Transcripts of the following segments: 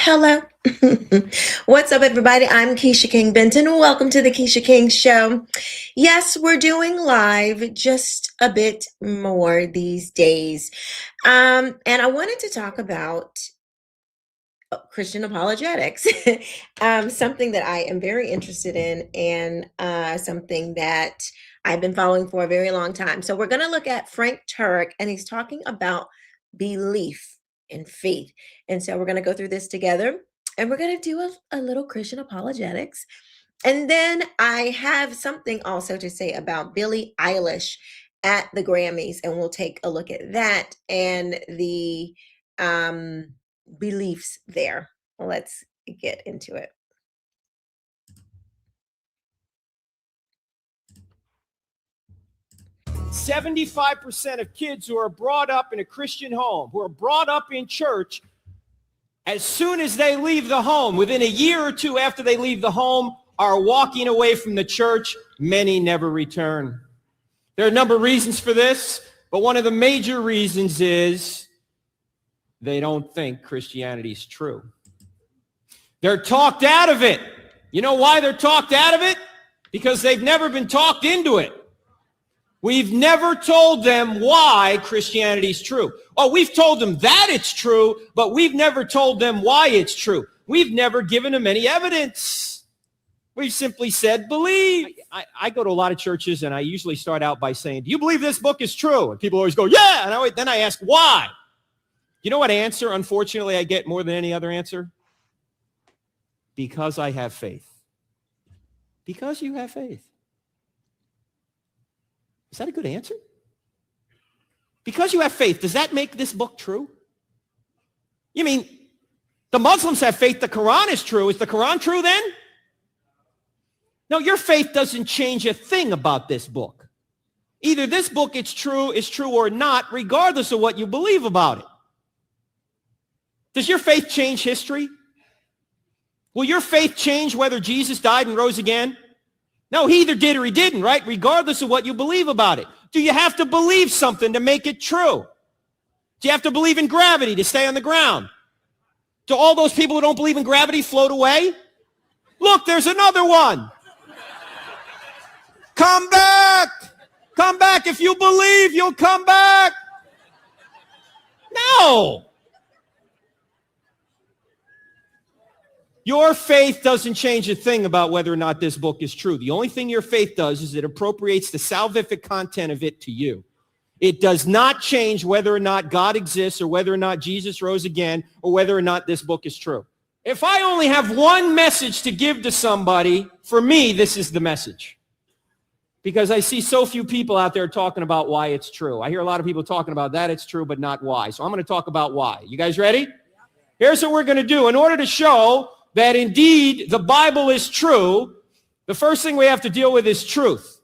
Hello. What's up, everybody? I'm Keisha King Benton. Welcome to the Keisha King Show. Yes, we're doing live just a bit more these days. And I wanted to talk about Christian apologetics, something that I am very interested in and something that I've been following for a very long time. So we're going to look at Frank Turek, and he's talking about belief and faith. And so we're going to go through this together, and we're going to do a little Christian apologetics. And then I have something also to say about Billy Eilish at the Grammys, and we'll take a look at that and the beliefs there. Let's get into it. "75% of kids who are brought up in a Christian home, who are brought up in church, as soon as they leave the home, within a year or two after they leave the home, are walking away from the church. Many never return." There are a number of reasons for this, but one of the major reasons is they don't think Christianity is true. They're talked out of it. You know why they're talked out of it? Because they've never been talked into it. We've never told them why Christianity is true. Oh, we've told them that it's true, but we've never told them why it's true. We've never given them any evidence. We've simply said, believe. I go to a lot of churches, and I usually start out by saying, do you believe this book is true? And people always go, yeah. And then I ask, why? You know what answer, unfortunately, I get more than any other answer? Because I have faith. Because you have faith. Is that a good answer? Because you have faith, does that make this book true? You mean, the Muslims have faith the Quran is true. Is the Quran true then? No, your faith doesn't change a thing about this book. Either this book is true or not, regardless of what you believe about it. Does your faith change history? Will your faith change whether Jesus died and rose again? No, he either did or he didn't, right? Regardless of what you believe about it. Do you have to believe something to make it true? Do you have to believe in gravity to stay on the ground? Do all those people who don't believe in gravity float away? Look, there's another one. Come back. Come back. If you believe, you'll come back. No. Your faith doesn't change a thing about whether or not this book is true. The only thing your faith does is it appropriates the salvific content of it to you. It does not change whether or not God exists or whether or not Jesus rose again or whether or not this book is true. If I only have one message to give to somebody, for me, this is the message. Because I see so few people out there talking about why it's true. I hear a lot of people talking about that it's true, but not why. So I'm going to talk about why. You guys ready? Here's what we're going to do. In order to show that indeed the Bible is true, the first thing we have to deal with is truth.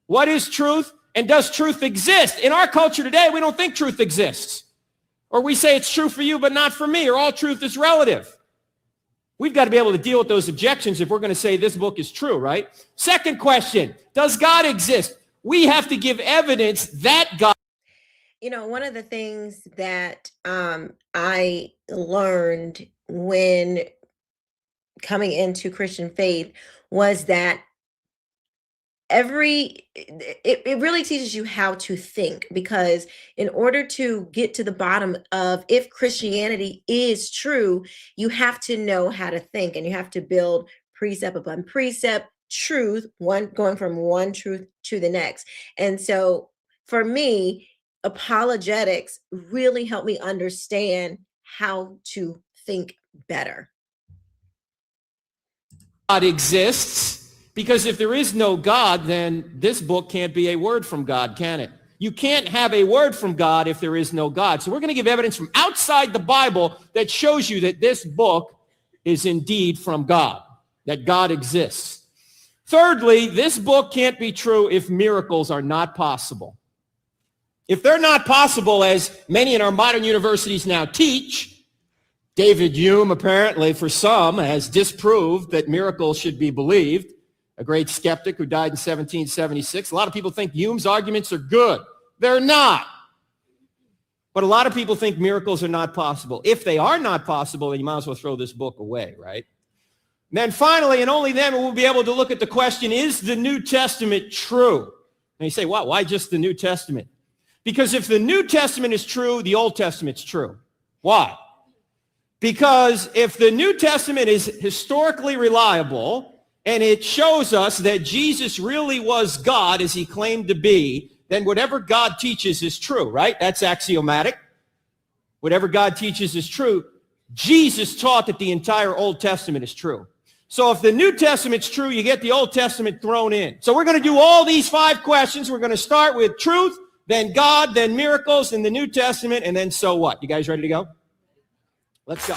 What is truth? And does truth exist? In our culture today, we don't think truth exists. Or we say it's true for you, but not for me, or all truth is relative. We've got to be able to deal with those objections if we're going to say this book is true, right? Second question, does God exist? We have to give evidence that God... You know, one of the things that I learned when coming into Christian faith was that it really teaches you how to think, because in order to get to the bottom of if Christianity is true, you have to know how to think, and you have to build precept upon precept, truth, going from one truth to the next. And so for me, apologetics really helped me understand how to think better. God exists, because if there is no God, then this book can't be a word from God, can it? You can't have a word from God if there is no God. So we're going to give evidence from outside the Bible that shows you that this book is indeed from God, that God exists. Thirdly, this book can't be true if miracles are not possible. If they're not possible, as many in our modern universities now teach, David Hume, apparently, for some, has disproved that miracles should be believed, a great skeptic who died in 1776. A lot of people think Hume's arguments are good. They're not. But a lot of people think miracles are not possible. If they are not possible, then you might as well throw this book away, right? And then finally, and only then, we'll be able to look at the question, is the New Testament true? And you say, what? Why just the New Testament? Because if the New Testament is true, the Old Testament's true. Why? Because if the New Testament is historically reliable and it shows us that Jesus really was God as he claimed to be, then whatever God teaches is true, right? That's axiomatic. Whatever God teaches is true. Jesus taught that the entire Old Testament is true. So if the New Testament's true, you get the Old Testament thrown in. So we're going to do all these 5 questions. We're going to start with truth, then God, then miracles, then the New Testament, and then so what? You guys ready to go? Let's go.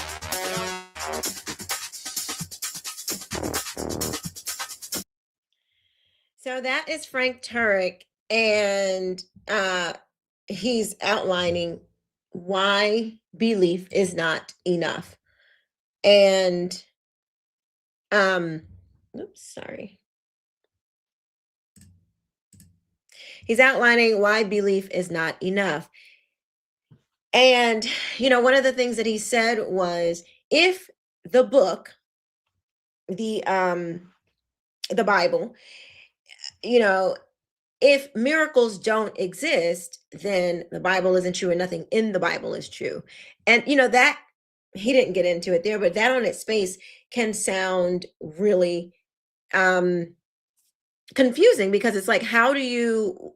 So that is Frank Turek, and he's outlining why belief is not enough. And he's outlining why belief is not enough. And one of the things that he said was, if the book, the Bible, if miracles don't exist, then the Bible isn't true and nothing in the Bible is true. And that, he didn't get into it there, but that on its face can sound really confusing, because it's like,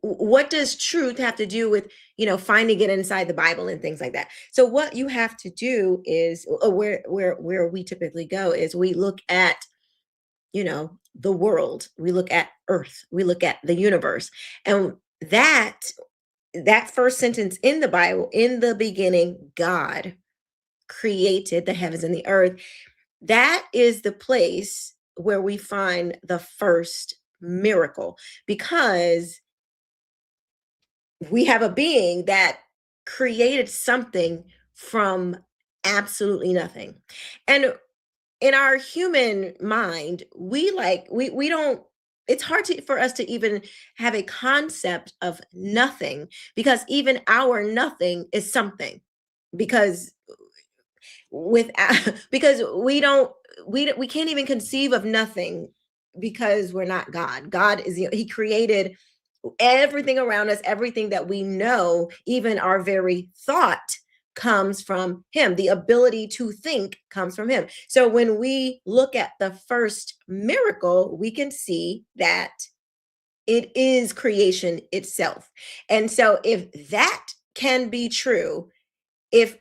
what does truth have to do with finding it inside the Bible and things like that? So what you have to do is, where we typically go is, we look at the world, we look at earth, we look at the universe, and that first sentence in the Bible, in the beginning God created the heavens and the earth, that is the place where we find the first miracle, because we have a being that created something from absolutely nothing. And in our human mind, we don't, it's hard for us to even have a concept of nothing, because even our nothing is something, because because we can't even conceive of nothing, because we're not God. God is, he created everything around us, everything that we know, even our very thought comes from him. The ability to think comes from him. So when we look at the first miracle, we can see that it is creation itself. And so if that can be true, if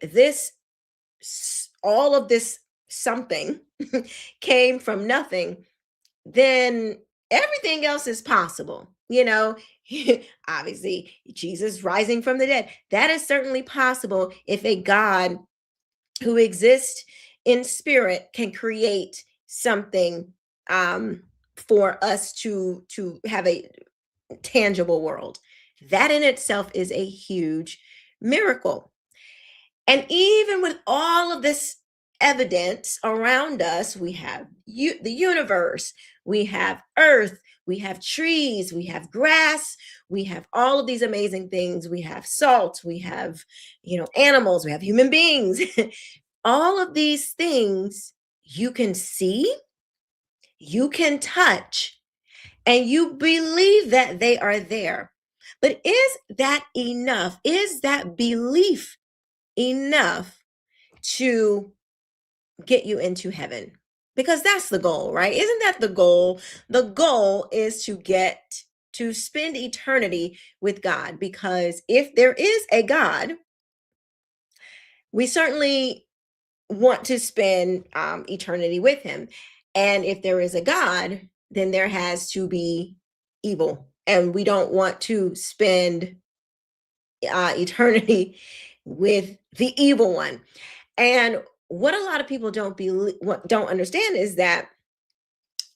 all of this something came from nothing, then everything else is possible. Obviously, Jesus rising from the dead, that is certainly possible if a God who exists in spirit can create something for us to have a tangible world. That in itself is a huge miracle. And even with all of this evidence around us, we have the universe, we have earth, we have trees, we have grass, we have all of these amazing things. We have salt, we have, animals, we have human beings. All of these things you can see, you can touch, and you believe that they are there. But is that enough? Is that belief enough to get you into heaven? Because that's the goal, right? Isn't that the goal? The goal is to spend eternity with God, because if there is a God, we certainly want to spend eternity with him. And if there is a God, then there has to be evil. And we don't want to spend eternity with the evil one. And what a lot of people don't understand is that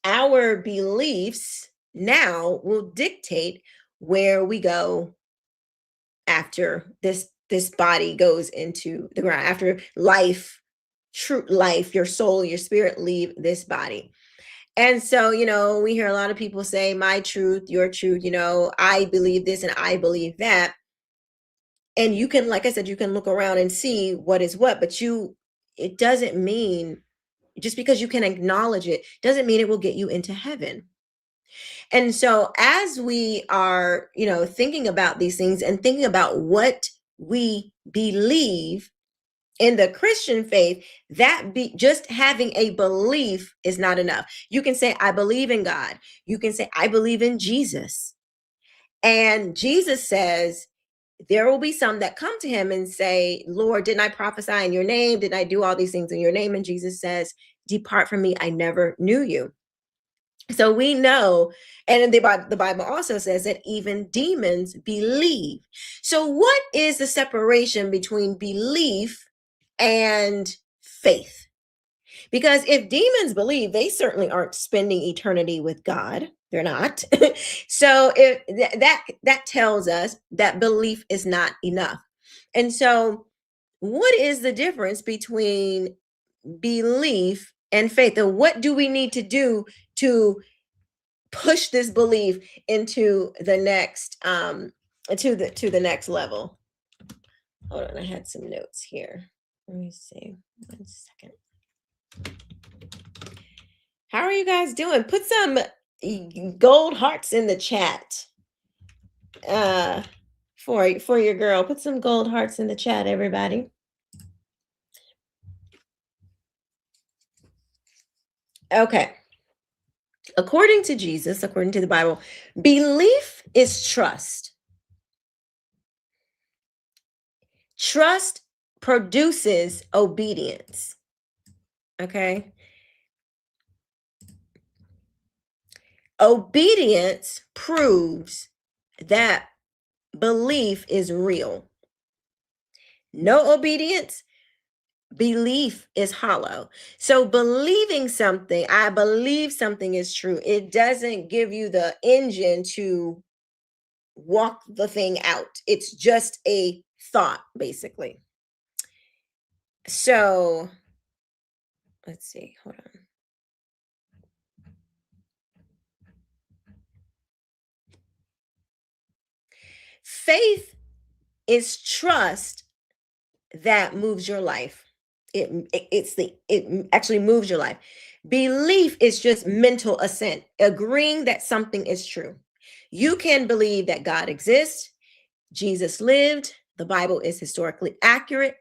our beliefs now will dictate where we go after this body goes into the ground, after life, true life, your soul, your spirit leave this body. And so, we hear a lot of people say, my truth, your truth, I believe this and I believe that. And you can, like I said, you can look around and see what is what, but it doesn't mean, just because you can acknowledge it doesn't mean it will get you into heaven. And so as we are, thinking about these things and thinking about what we believe in the Christian faith, just having a belief is not enough. You can say, I believe in God. You can say, I believe in Jesus. And Jesus says, there will be some that come to him and say, Lord, didn't I prophesy in your name? Didn't I do all these things in your name? And Jesus says, depart from me, I never knew you. So we know, and the Bible also says that even demons believe. So what is the separation between belief and faith? Because if demons believe, they certainly aren't spending eternity with God. They're not. So that tells us that belief is not enough. And so what is the difference between belief and faith? And what do we need to do to push this belief into the next to the next level? Hold on, I had some notes here. Let me see. 1 second. How are you guys doing? Put some gold hearts in the chat. For your girl. Put some gold hearts in the chat, everybody. Okay. According to Jesus, according to the Bible, belief is trust. Trust produces obedience. Okay. Obedience proves that belief is real. No obedience, belief is hollow. So believing something, I believe something is true, it doesn't give you the engine to walk the thing out. It's just a thought, basically. So let's see, hold on. Faith is trust that moves your life. It actually moves your life. Belief is just mental assent, agreeing that something is true. You can believe that God exists, Jesus lived, the Bible is historically accurate,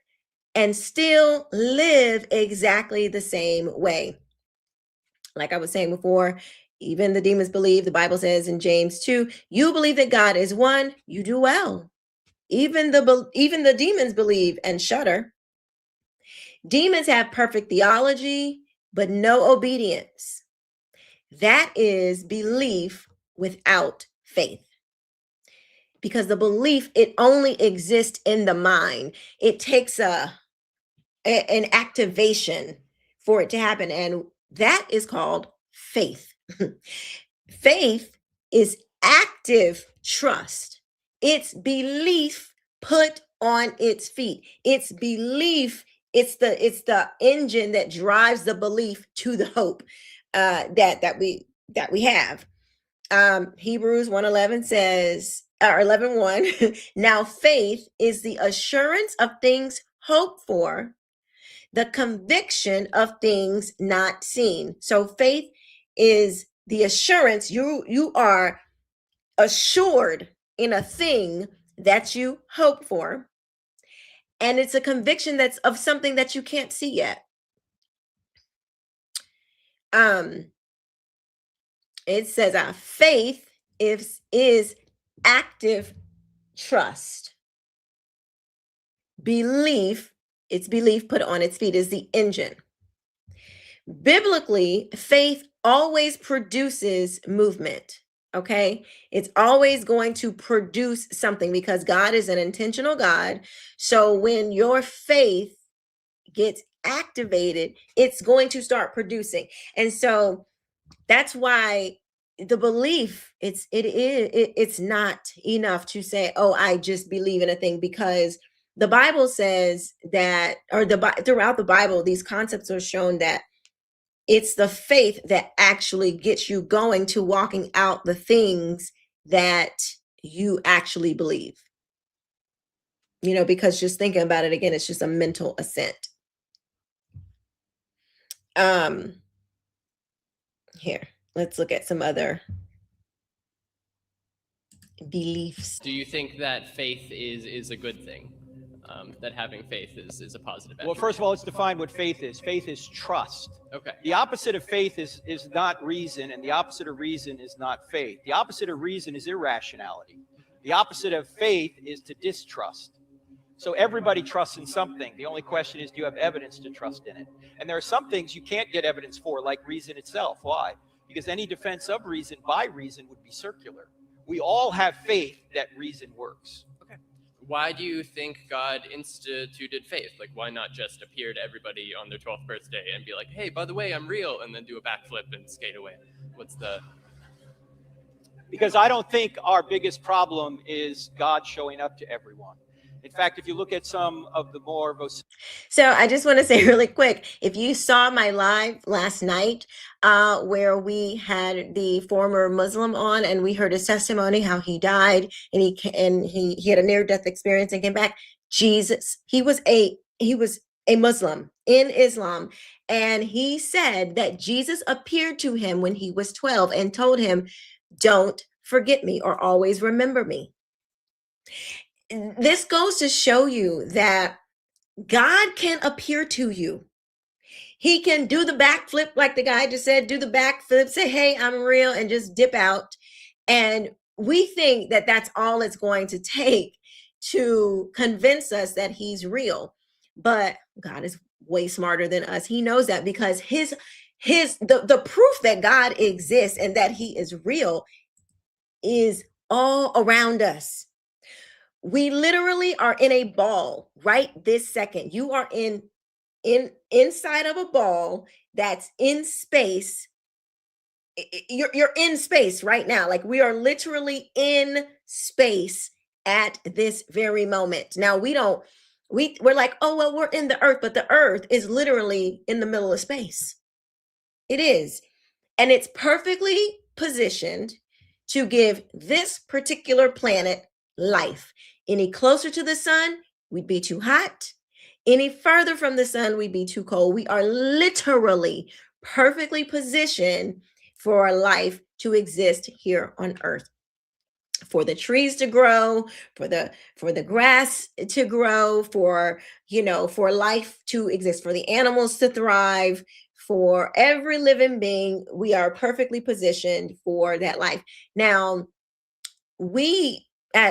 and still live exactly the same way. Like I was saying before, even the demons believe. The Bible says in James 2, you believe that God is one, you do well. Even the demons believe and shudder. Demons have perfect theology, but no obedience. That is belief without faith. Because the belief, it only exists in the mind. It takes an activation for it to happen. And that is called faith. Faith is active trust. It's belief put on its feet. It's belief. It's the engine that drives the belief to the hope that we have. Hebrews 1:11 says, or 11:1, now faith is the assurance of things hoped for, the conviction of things not seen. So faith is the assurance. You are assured in a thing that you hope for, and it's a conviction that's of something that you can't see yet. It says faith is active trust. Belief, it's belief put on its feet, is the engine. Biblically, faith always produces movement. Okay, it's always going to produce something because God is an intentional God. So when your faith gets activated, it's going to start producing. And so that's why the belief, it's not enough to say, oh, I just believe in a thing, because the Bible says that, or throughout the Bible, these concepts are shown that it's the faith that actually gets you going to walking out the things that you actually believe. because just thinking about it again, it's just a mental assent. Here, let's look at some other beliefs. Do you think that faith is a good thing? That having faith is a positive attribute? Well, first of all, let's define what faith is. Faith is trust. Okay. The opposite of faith is not reason, and the opposite of reason is not faith. The opposite of reason is irrationality. The opposite of faith is to distrust. So everybody trusts in something. The only question is, do you have evidence to trust in it? And there are some things you can't get evidence for, like reason itself. Why? Because any defense of reason by reason would be circular. We all have faith that reason works. Okay. Why do you think God instituted faith? Like, why not just appear to everybody on their 12th birthday and be like, hey, by the way, I'm real, and then do a backflip and skate away? Because I don't think our biggest problem is God showing up to everyone. In fact, if you look at some of the more... So I just want to say really quick, if you saw my live last night, where we had the former Muslim on and we heard his testimony, how he died and he had a near-death experience and came back. Jesus, he was a Muslim in Islam, and he said that Jesus appeared to him when he was 12 and told him, "Don't forget me or always remember me." This goes to show you that God can appear to you. He can do the backflip, like the guy just said, do the backflip, say, hey, I'm real, and just dip out. And we think that that's all it's going to take to convince us that he's real. But God is way smarter than us. He knows that, because the proof that God exists and that he is real is all around us. We literally are in a ball right this second. You are inside of a ball that's in space. You're in space right now. Like, we are literally in space at this very moment. Now we're like, oh, well, we're in the earth, but the earth is literally in the middle of space. It is. And it's perfectly positioned to give this particular planet life. Any closer to the sun, we'd be too hot. Any further from the sun, we'd be too cold. We are literally perfectly positioned for life to exist here on earth. For the trees to grow, for the grass to grow, for life to exist, for the animals to thrive, for every living being, we are perfectly positioned for that life. Now,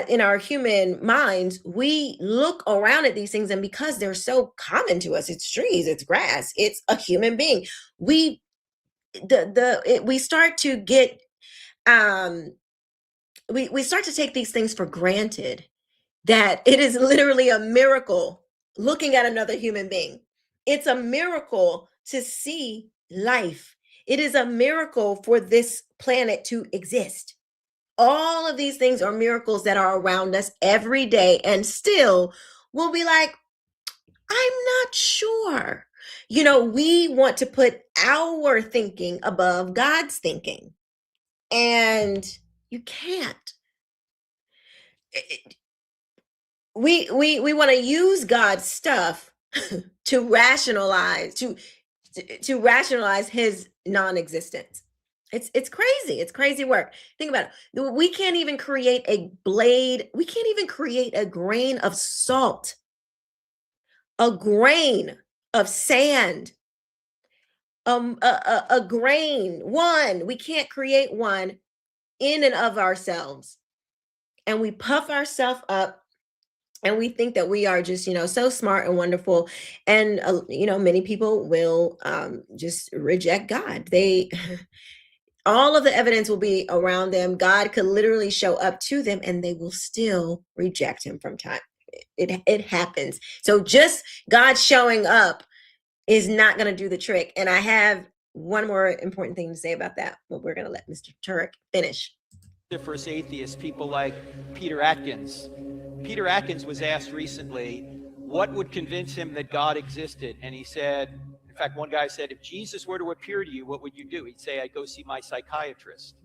in our human minds, we look around at these things, and because they're so common to us, it's trees, it's grass, it's a human being, we start to get we start to take these things for granted, that it is literally a miracle looking at another human being. It's a miracle to see life. It is a miracle for this planet to exist. All of these things are miracles that are around us every day, and still we'll be like, I'm not sure. We want to put our thinking above God's thinking, and you can't. We want to use God's stuff to rationalize his non-existence. It's crazy. It's crazy work. Think about it. We can't even create a blade. We can't even create a grain of salt, a grain of sand, a grain, one. We can't create one in and of ourselves. And we puff ourselves up, and we think that we are just, so smart and wonderful. And, many people will just reject God. All of the evidence will be around them. God could literally show up to them, and they will still reject him from time. It happens. So just God showing up is not going to do the trick. And I have one more important thing to say about that, but we're going to let Mr. Turek finish. First atheists, people like Peter Atkins. Peter Atkins was asked recently what would convince him that God existed. And he said, in fact, one guy said, if Jesus were to appear to you, what would you do? He'd say, I'd go see my psychiatrist.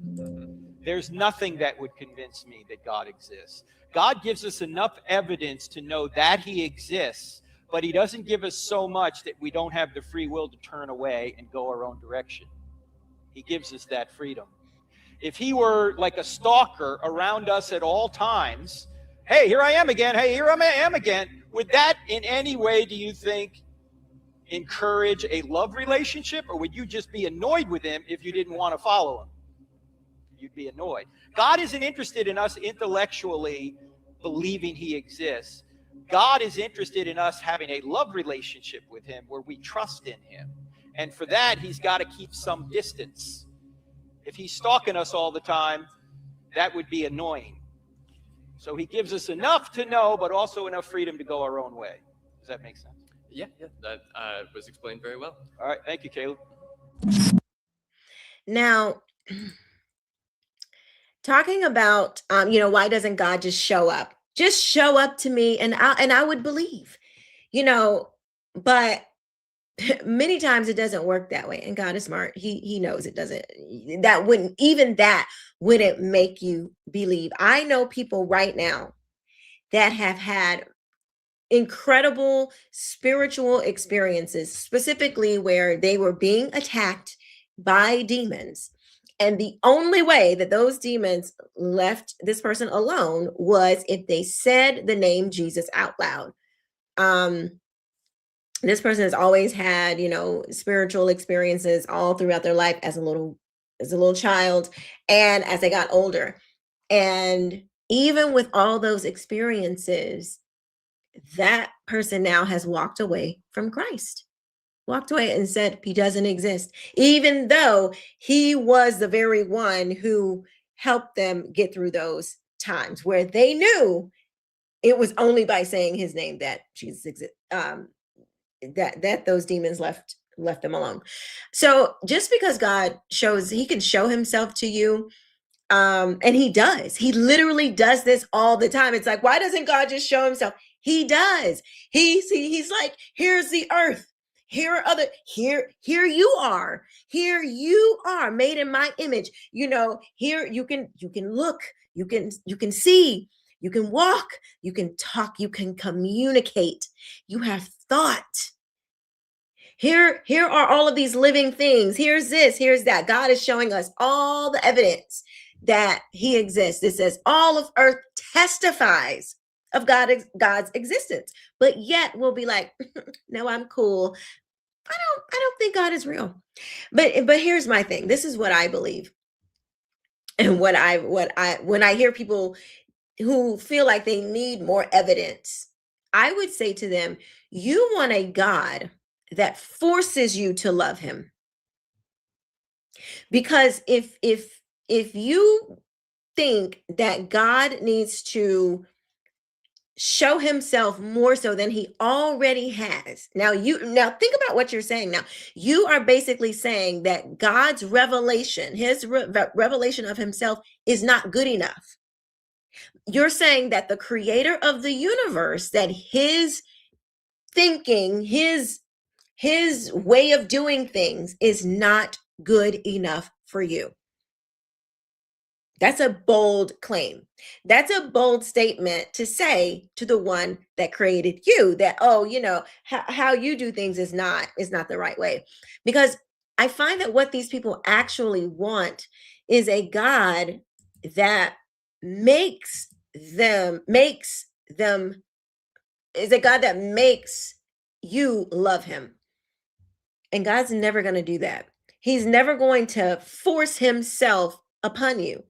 there's nothing that would convince me that God exists. God gives us enough evidence to know that he exists, but he doesn't give us so much that we don't have the free will to turn away and go our own direction. He gives us that freedom. If he were like a stalker around us at all times, hey, here I am again, hey, here I am again, would that in any way, do you think, encourage a love relationship, or would you just be annoyed with him if you didn't want to follow him? You'd be annoyed. God isn't interested in us intellectually believing he exists. God is interested in us having a love relationship with him where we trust in him. And for that, he's got to keep some distance. If he's stalking us all the time, that would be annoying. So he gives us enough to know, but also enough freedom to go our own way. Does that make sense? Yeah, that was explained very well. All right, thank you, Caleb. Now, talking about, why doesn't God just show up? Just show up to me and I would believe, but many times it doesn't work that way. And God is smart. He knows it doesn't, that wouldn't make you believe. I know people right now that have had incredible spiritual experiences, specifically where they were being attacked by demons. And the only way that those demons left this person alone was if they said the name Jesus out loud. This person has always had, spiritual experiences all throughout their life as a little child and as they got older. And even with all those experiences, that person now has walked away from Christ, walked away and said he doesn't exist, even though he was the very one who helped them get through those times where they knew it was only by saying his name that Jesus exists, that those demons left them alone. So just because God he can show himself to you, and he does. He literally does this all the time. It's like, why doesn't God just show himself? He does. He's like, here's the earth. Here you are. Here you are, made in my image. Here you can look, you can see, you can walk, you can talk, you can communicate. You have thought. Here are all of these living things. Here's this, here's that. God is showing us all the evidence that he exists. It says all of earth testifies of God's existence, but yet we'll be like, no, I'm cool. I don't think God is real. But here's my thing. This is what I believe. And when I hear people who feel like they need more evidence, I would say to them, you want a God that forces you to love him. Because if you think that God needs to show himself more so than he already has. Now think about what you're saying. Now you are basically saying that God's revelation, his revelation of himself is not good enough. You're saying that the creator of the universe, that his thinking, his way of doing things is not good enough for you. That's a bold claim. That's a bold statement to say to the one that created you, that, how you do things is not the right way. Because I find that what these people actually want is a God that makes you love him. And God's never going to do that. He's never going to force himself upon you.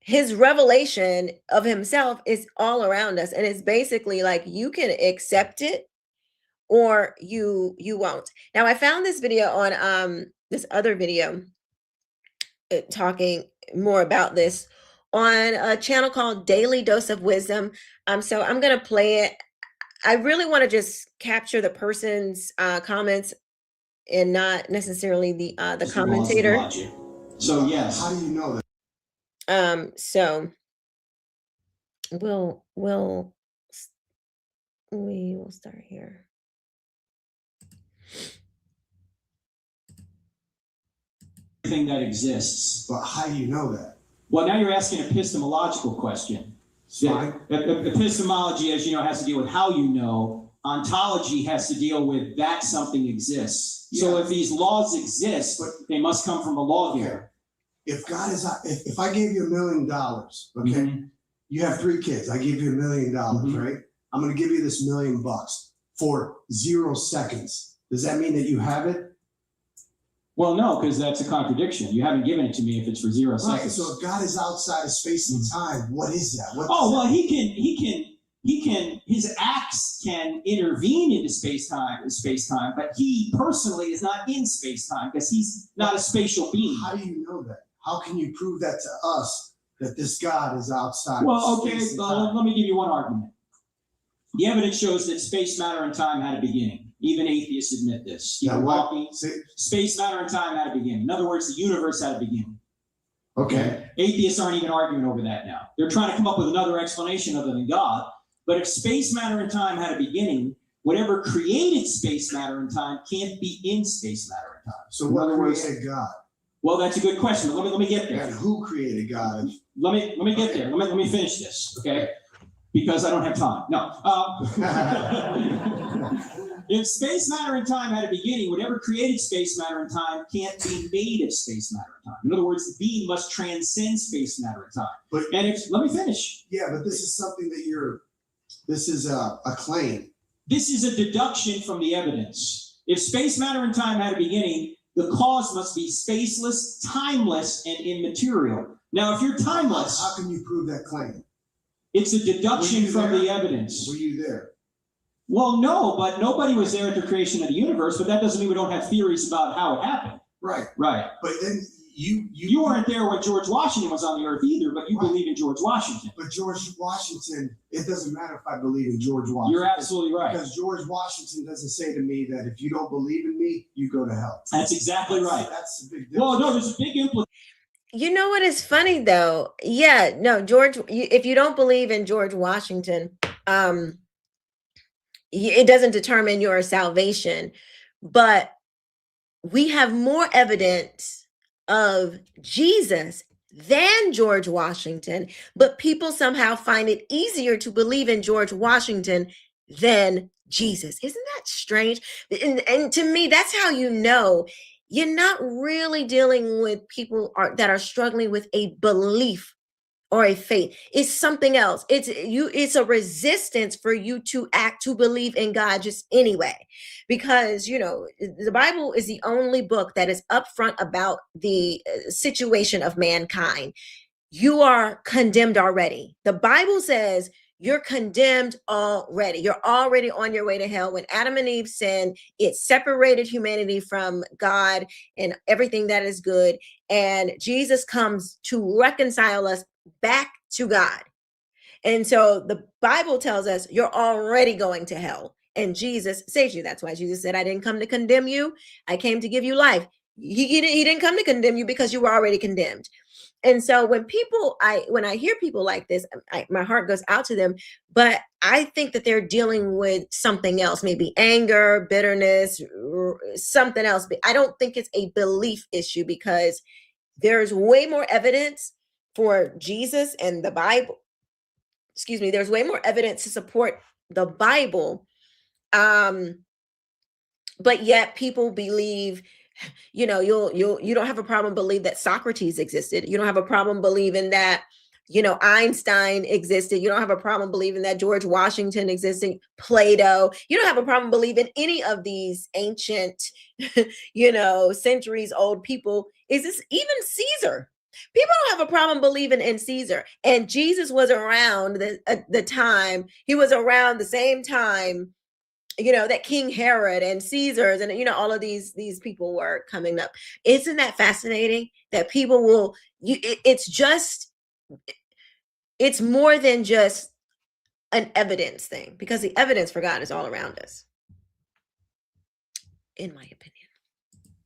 His revelation of himself is all around us. And it's basically like you can accept it or you won't. Now, I found this video on this other video talking more about this on a channel called Daily Dose of Wisdom. So I'm going to play it. I really want to just capture the person's comments and not necessarily the commentator. So yes, how do you know that? So we will start here. Everything that exists, but how do you know that? Well, now you're asking an epistemological question. Epistemology, as you know, has to deal with how you know. Ontology has to deal with that something exists. Yeah. So if these laws exist, they must come from a law giver. If God is, if I gave you $1 million, okay, you have 3 kids. I give you $1 million, right? I'm going to give you this $1 million for 0 seconds. Does that mean that you have it? Well, no, because that's a contradiction. You haven't given it to me if it's for 0 seconds. So if God is outside of space and time, what is that? Well, his acts can intervene into space-time, but he personally is not in space-time because he's not a spatial being. How do you know that? How can you prove that to us that this God is outside? Well, okay, let me give you one argument. The evidence shows that space, matter, and time had a beginning. Even atheists admit this. Space, matter, and time had a beginning. In other words, the universe had a beginning. Okay. Atheists aren't even arguing over that now. They're trying to come up with another explanation other than God. But if space, matter, and time had a beginning, whatever created space, matter, and time can't be in space, matter, and time. So what created God? Well, that's a good question. But let me get there. And who created God? Let me get there. Let me finish this, okay? Because I don't have time. No. If space, matter, and time had a beginning, whatever created space, matter, and time can't be made of space, matter, and time. In other words, the being must transcend space, matter, and time. Let me finish. Yeah, but this is something that this is a claim. This is a deduction from the evidence. If space, matter, and time had a beginning, the cause must be spaceless, timeless, and immaterial. Now, if you're timeless... How can you prove that claim? It's a deduction from the evidence. Were you there? Well, no, but nobody was there at the creation of the universe, but that doesn't mean we don't have theories about how it happened. Right. But then you weren't there when George Washington was on the earth either, but you believe in George Washington. But George Washington, it doesn't matter if I believe in George Washington. You're absolutely right. Because George Washington doesn't say to me that if you don't believe in me, you go to hell. That's exactly right. That's a big difference. Well, no, there's a big implication. You know what is funny though? Yeah, no, if you don't believe in George Washington, it doesn't determine your salvation. But we have more evidence of Jesus than George Washington, but people somehow find it easier to believe in George Washington than Jesus. Isn't that strange? And to me, that's how you know you're not really dealing with people that are struggling with a belief or a faith. It's something else. It's a resistance for you to believe in God just anyway. Because, the Bible is the only book that is upfront about the situation of mankind. You are condemned already. The Bible says you're condemned already. You're already on your way to hell. When Adam and Eve sinned, it separated humanity from God and everything that is good. And Jesus comes to reconcile us back to God. And so the Bible tells us you're already going to hell. And Jesus saves you. That's why Jesus said, I didn't come to condemn you. I came to give you life. He didn't come to condemn you because you were already condemned. And so when I hear people like this, my heart goes out to them, but I think that they're dealing with something else, maybe anger, bitterness, something else. But I don't think it's a belief issue because there's way more evidence for Jesus and the Bible. There's way more evidence to support the Bible. But yet people believe, you don't have a problem believing that Socrates existed. You don't have a problem believing that, Einstein existed. You don't have a problem believing that George Washington existed, Plato. You don't have a problem believing any of these ancient, centuries old people. Is this even Caesar? People don't have a problem believing in Caesar. And Jesus was around the time. He was around the same time, that King Herod and Caesars and, all of these people were coming up. Isn't that fascinating that people will, it's more than just an evidence thing, because the evidence for God is all around us, in my opinion.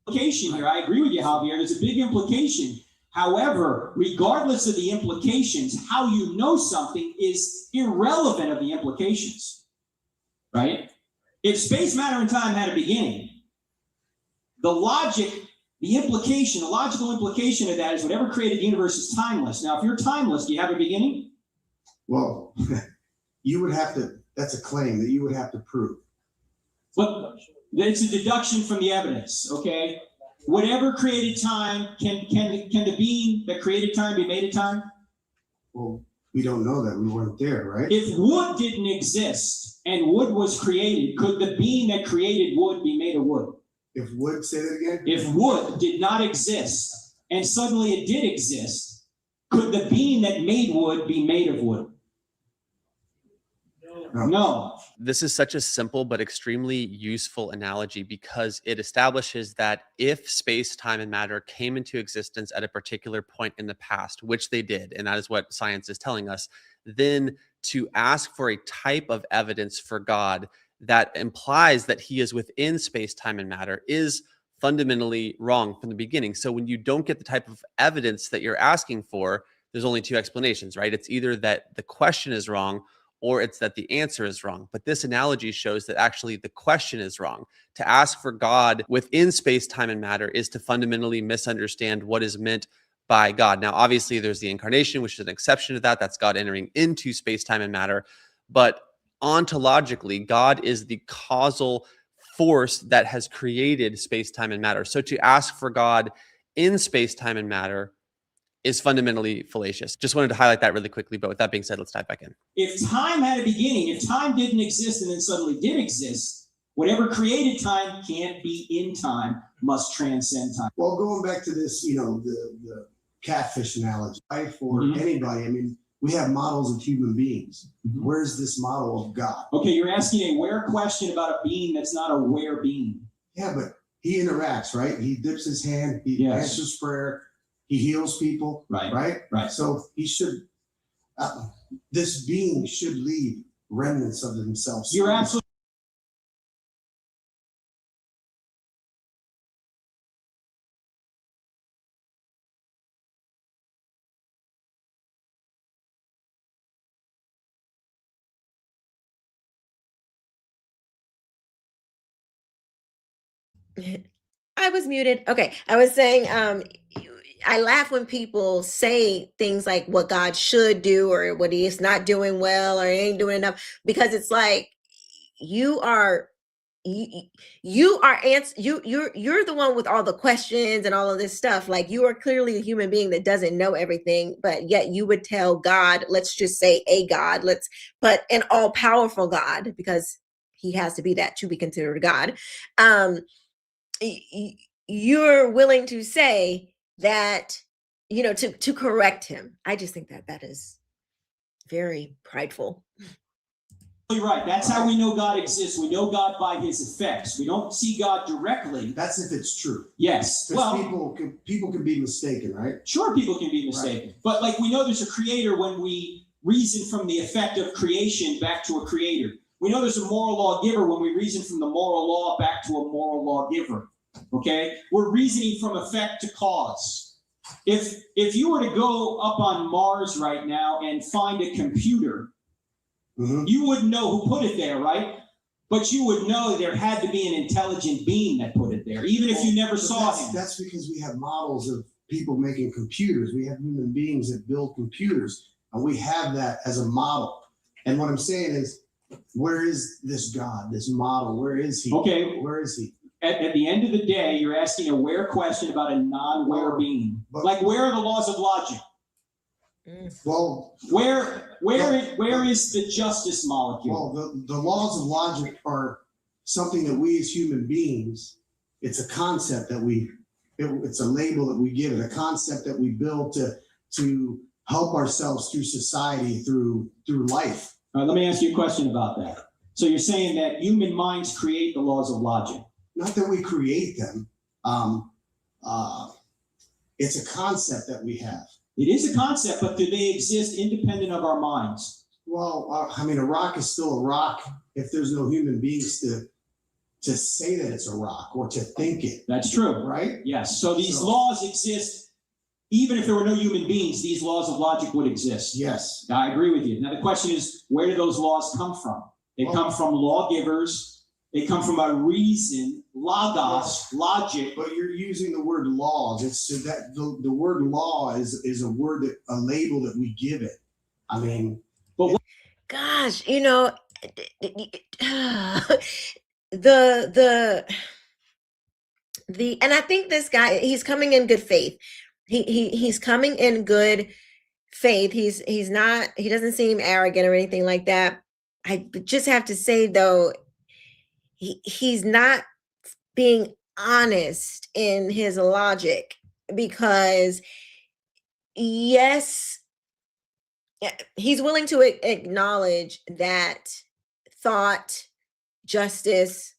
Implication here. I agree with you, Javier. There's a big implication. However, regardless of the implications, how you know something is irrelevant of the implications, right? If space, matter, and time had a beginning, the logic The implication, the logical implication of that is whatever created the universe is timeless. Now, if you're timeless, do you have a beginning? Well, you would have to, that's a claim that you would have to prove. But it's a deduction from the evidence, okay? Whatever created time, can the being that created time be made a time? Well, we don't know that. We weren't there, right? If wood didn't exist and wood was created, could the being that created wood be made of wood? If wood, say that again? If wood did not exist and suddenly it did exist, could the being that made wood be made of wood? No. This is such a simple but extremely useful analogy because it establishes that if space, time, and matter came into existence at a particular point in the past, which they did, and that is what science is telling us, then to ask for a type of evidence for God that implies that he is within space, time, and matter is fundamentally wrong from the beginning. So when you don't get the type of evidence that you're asking for, there's only two explanations, right? It's either that the question is wrong or it's that the answer is wrong. But this analogy shows that actually the question is wrong. To ask for God within space, time, and matter is to fundamentally misunderstand what is meant by God. Now, obviously, there's the incarnation, which is an exception to that. That's God entering into space, time, and matter. But ontologically, God is the causal force that has created space, time, and matter. So to ask for God in space, time, and matter is fundamentally fallacious. Just wanted to highlight that really quickly. But with that being said, let's dive back in. If time had a beginning, if time didn't exist and then suddenly did exist, whatever created time can't be in time, must transcend time. Well, going back to this, the catfish analogy, right? For anybody, I mean, we have models of human beings. Where's this model of God? Okay, you're asking a where question about a being that's not a where being. Yeah, but he interacts, right? He dips his hand, he answers prayer, he heals people, right? So he should, this being should leave remnants of themselves. You're absolutely I was muted. Okay. I was saying, I laugh when people say things like what God should do or what he is not doing well or he ain't doing enough, because it's like you're the one with all the questions and all of this stuff. Like, you are clearly a human being that doesn't know everything, but yet you would tell God, let's just say a God, but an all-powerful God, because he has to be that to be considered God. You're willing to say that, to correct him. I just think that is very prideful. You're right. That's how we know God exists. We know God by his effects. We don't see God directly. That's if it's true. Yes. Well, people can be mistaken, right? Sure, people can be mistaken. Right. But like, we know there's a creator when we reason from the effect of creation back to a creator. We know there's a moral lawgiver when we reason from the moral law back to a moral lawgiver. Okay? We're reasoning from effect to cause. If you were to go up on Mars right now and find a computer, you wouldn't know who put it there, right? But you would know there had to be an intelligent being that put it there, even if you never saw him. That's because we have models of people making computers. We have human beings that build computers, and we have that as a model. And what I'm saying is, where is this God, this model? Where is he? Okay. Where is he? At the end of the day, you're asking a where question about a non-where being. Like, where are the laws of logic? Well, where is the justice molecule? Well, the laws of logic are something that we as human beings, it's a concept that it's a label that we give it, a concept that we build to help ourselves through society, through life. All right, let me ask you a question about that. So you're saying that human minds create the laws of logic? Not that we create them. It's a concept that we have. It is a concept, but do they exist independent of our minds? Well, I mean, a rock is still a rock if there's no human beings to say that it's a rock or to think it. That's true. Right? Yes. So these laws exist, even if there were no human beings, these laws of logic would exist. Yes. I agree with you. Now the question is, where do those laws come from? They come from lawgivers. They come from a reason logos, logic. But you're using the word laws. It's so that the word law is a word that a label that we give it. I mean, Gosh, you know, the and I think this guy, he's coming in good faith. He's coming in good faith. He's not, he doesn't seem arrogant or anything like that. I just have to say though, he's not being honest in his logic, because yes, he's willing to acknowledge that thought, justice,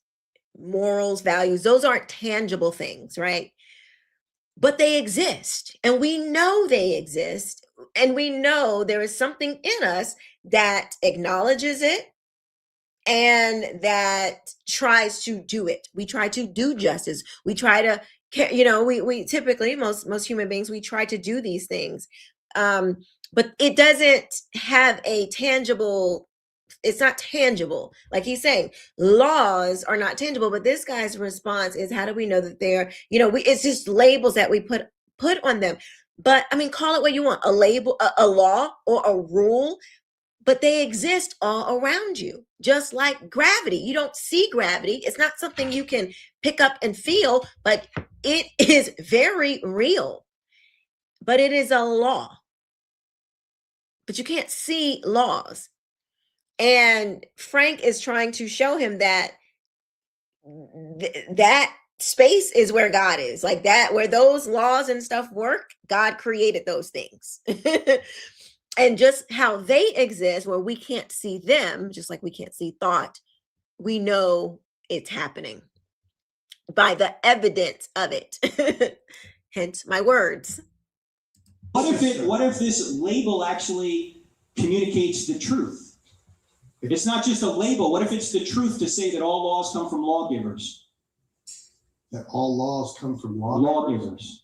morals, values, those aren't tangible things, right? But they exist, and we know they exist, and we know there is something in us that acknowledges it and that tries to do it. We try to do justice. We try to, you know, we typically, most human beings, we try to do these things. But it doesn't have a tangible, it's not tangible. Like he's saying, laws are not tangible, but this guy's response is, how do we know that they're, you know, it's just labels that we put on them. But I mean, call it what you want, a label, a law or a rule, but they exist all around you, just like gravity. You don't see gravity. It's not something you can pick up and feel, but it is very real. But it is a law. But you can't see laws. And Frank is trying to show him that that space is where God is, like that, where those laws and stuff work. God created those things. And just how they exist, where we can't see them, just like we can't see thought, we know it's happening by the evidence of it. Hence my words. What if this label actually communicates the truth? It's not just a label. What if it's the truth to say that all laws come from lawgivers? That all laws come from lawgivers.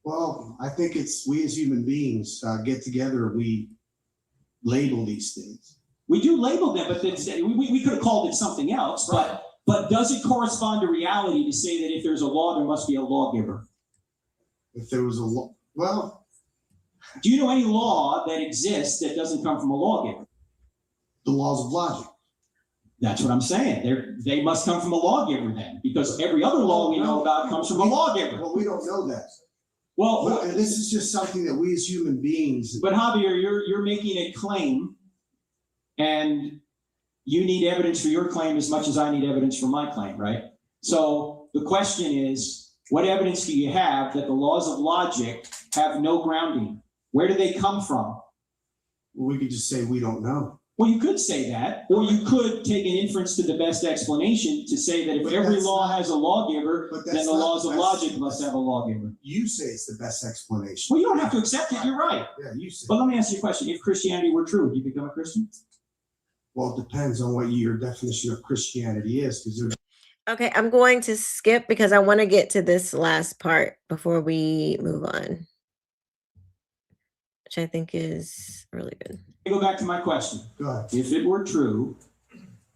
Well, I think it's we as human beings get together, we label these things. We do label them, but we could have called it something else. Right. But does it correspond to reality to say that if there's a law, there must be a lawgiver? If there was a law, well, do you know any law that exists that doesn't come from a lawgiver? The laws of logic. That's what I'm saying. They must come from a lawgiver then, because every other law we know about comes from a lawgiver. Well, we don't know that. Well, and this is just something that we as human beings. But Javier, you're making a claim, and you need evidence for your claim as much as I need evidence for my claim, right? So the question is, what evidence do you have that the laws of logic have no grounding? Where do they come from? Well, we could just say we don't know. Well, you could say that, or you could take an inference to the best explanation to say that if every law has a lawgiver, then the laws of logic must have a lawgiver. You say it's the best explanation. Well, you don't have to accept it. You're right. Yeah, you say. But let me ask you a question. If Christianity were true, would you become a Christian? Well, it depends on what your definition of Christianity is. Okay, I'm going to skip because I want to get to this last part before we move on, which I think is really good. Go back to my question. Go ahead. If it were true,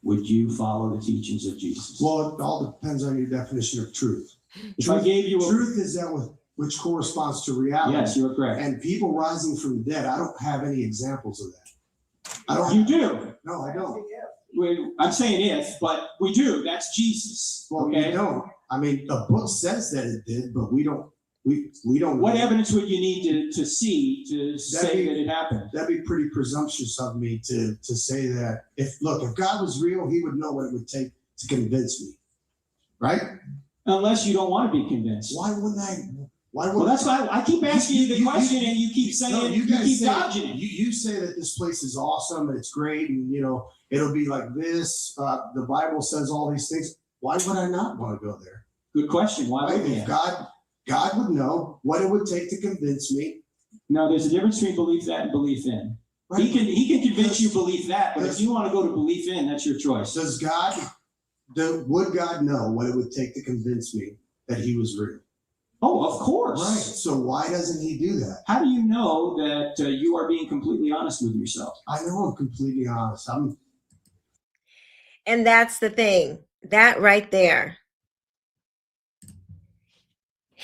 would you follow the teachings of Jesus? Well, it all depends on your definition of truth. If I gave you truth is that which corresponds to reality. Yes, you're correct. And people rising from the dead, I don't have any examples of that. I don't. You do. No, I don't. I'm saying if, but we do. That's Jesus. Well, okay? we don't. I mean, the book says that it did, but we don't. We don't. What evidence would you need to see to say that it happened? That'd be pretty presumptuous of me to say that. If God was real, he would know what it would take to convince me, right? Unless you don't want to be convinced. Why wouldn't I? Well, that's why I keep asking you the question, and you keep saying you keep dodging it. You say that this place is awesome and it's great, and it'll be like this. The Bible says all these things. Why would I not want to go there? Good question. Why would if God would know what it would take to convince me. No, there's a difference between belief that and belief in. Right. He can convince you belief that, but if you want to go to belief in, that's your choice. Would God know what it would take to convince me that he was real? Oh, of course. Right. So why doesn't he do that? How do you know that you are being completely honest with yourself? I know I'm completely honest. And that's the thing. That right there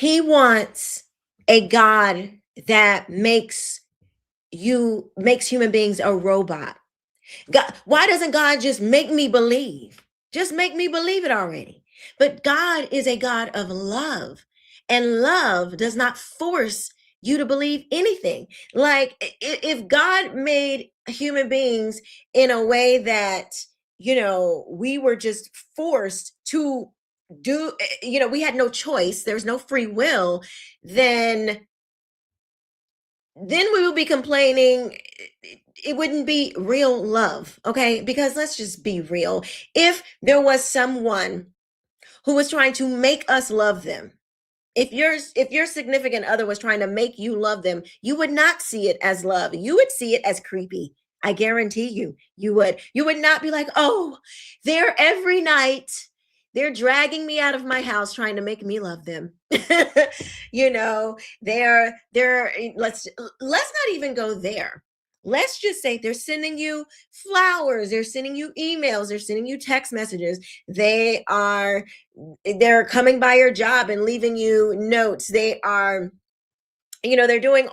He wants a God that makes human beings a robot. God, why doesn't God just make me believe? Just make me believe it already. But God is a God of love, and love does not force you to believe anything. Like if God made human beings in a way that, we were just forced to do, we had no choice, there's no free will, then we will be complaining. It wouldn't be real love, okay? Because let's just be real. If there was someone who was trying to make us love them, if your significant other was trying to make you love them, you would not see it as love. You would see it as creepy. I guarantee you would. You would not be like, "Oh, they're every night. They're dragging me out of my house trying to make me love them." They're let's not even go there. Let's just say they're sending you flowers, they're sending you emails, they're sending you text messages. They're coming by your job and leaving you notes. They're doing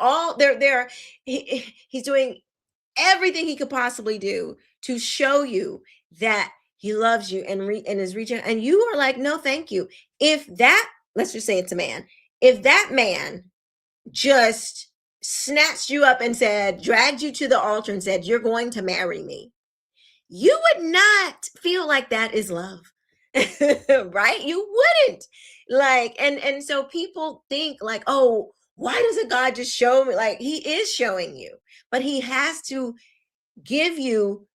he's doing everything he could possibly do to show you that he loves you and is reaching, and you are like, no, thank you. Let's just say it's a man. If that man just snatched you up and dragged you to the altar and said, you're going to marry me, you would not feel like that is love. Right? You wouldn't. And so people think like, oh, why doesn't God just show me? Like, he is showing you, but he has to give you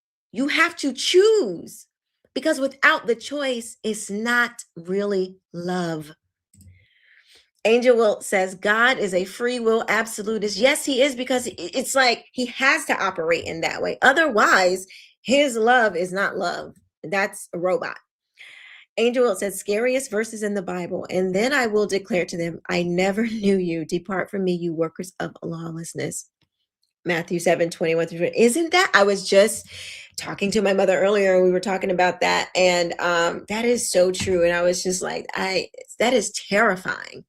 have to choose, because without the choice, it's not really love. Angel Will says God is a free will absolutist. Yes, he is, because it's like he has to operate in that way. Otherwise, his love is not love. That's a robot. Angel Will says scariest verses in the Bible. And then I will declare to them, I never knew you. Depart from me, you workers of lawlessness. Matthew 7:21-20. Isn't that? I was just talking to my mother earlier, and we were talking about that. And that is so true. And I was just like, that is terrifying.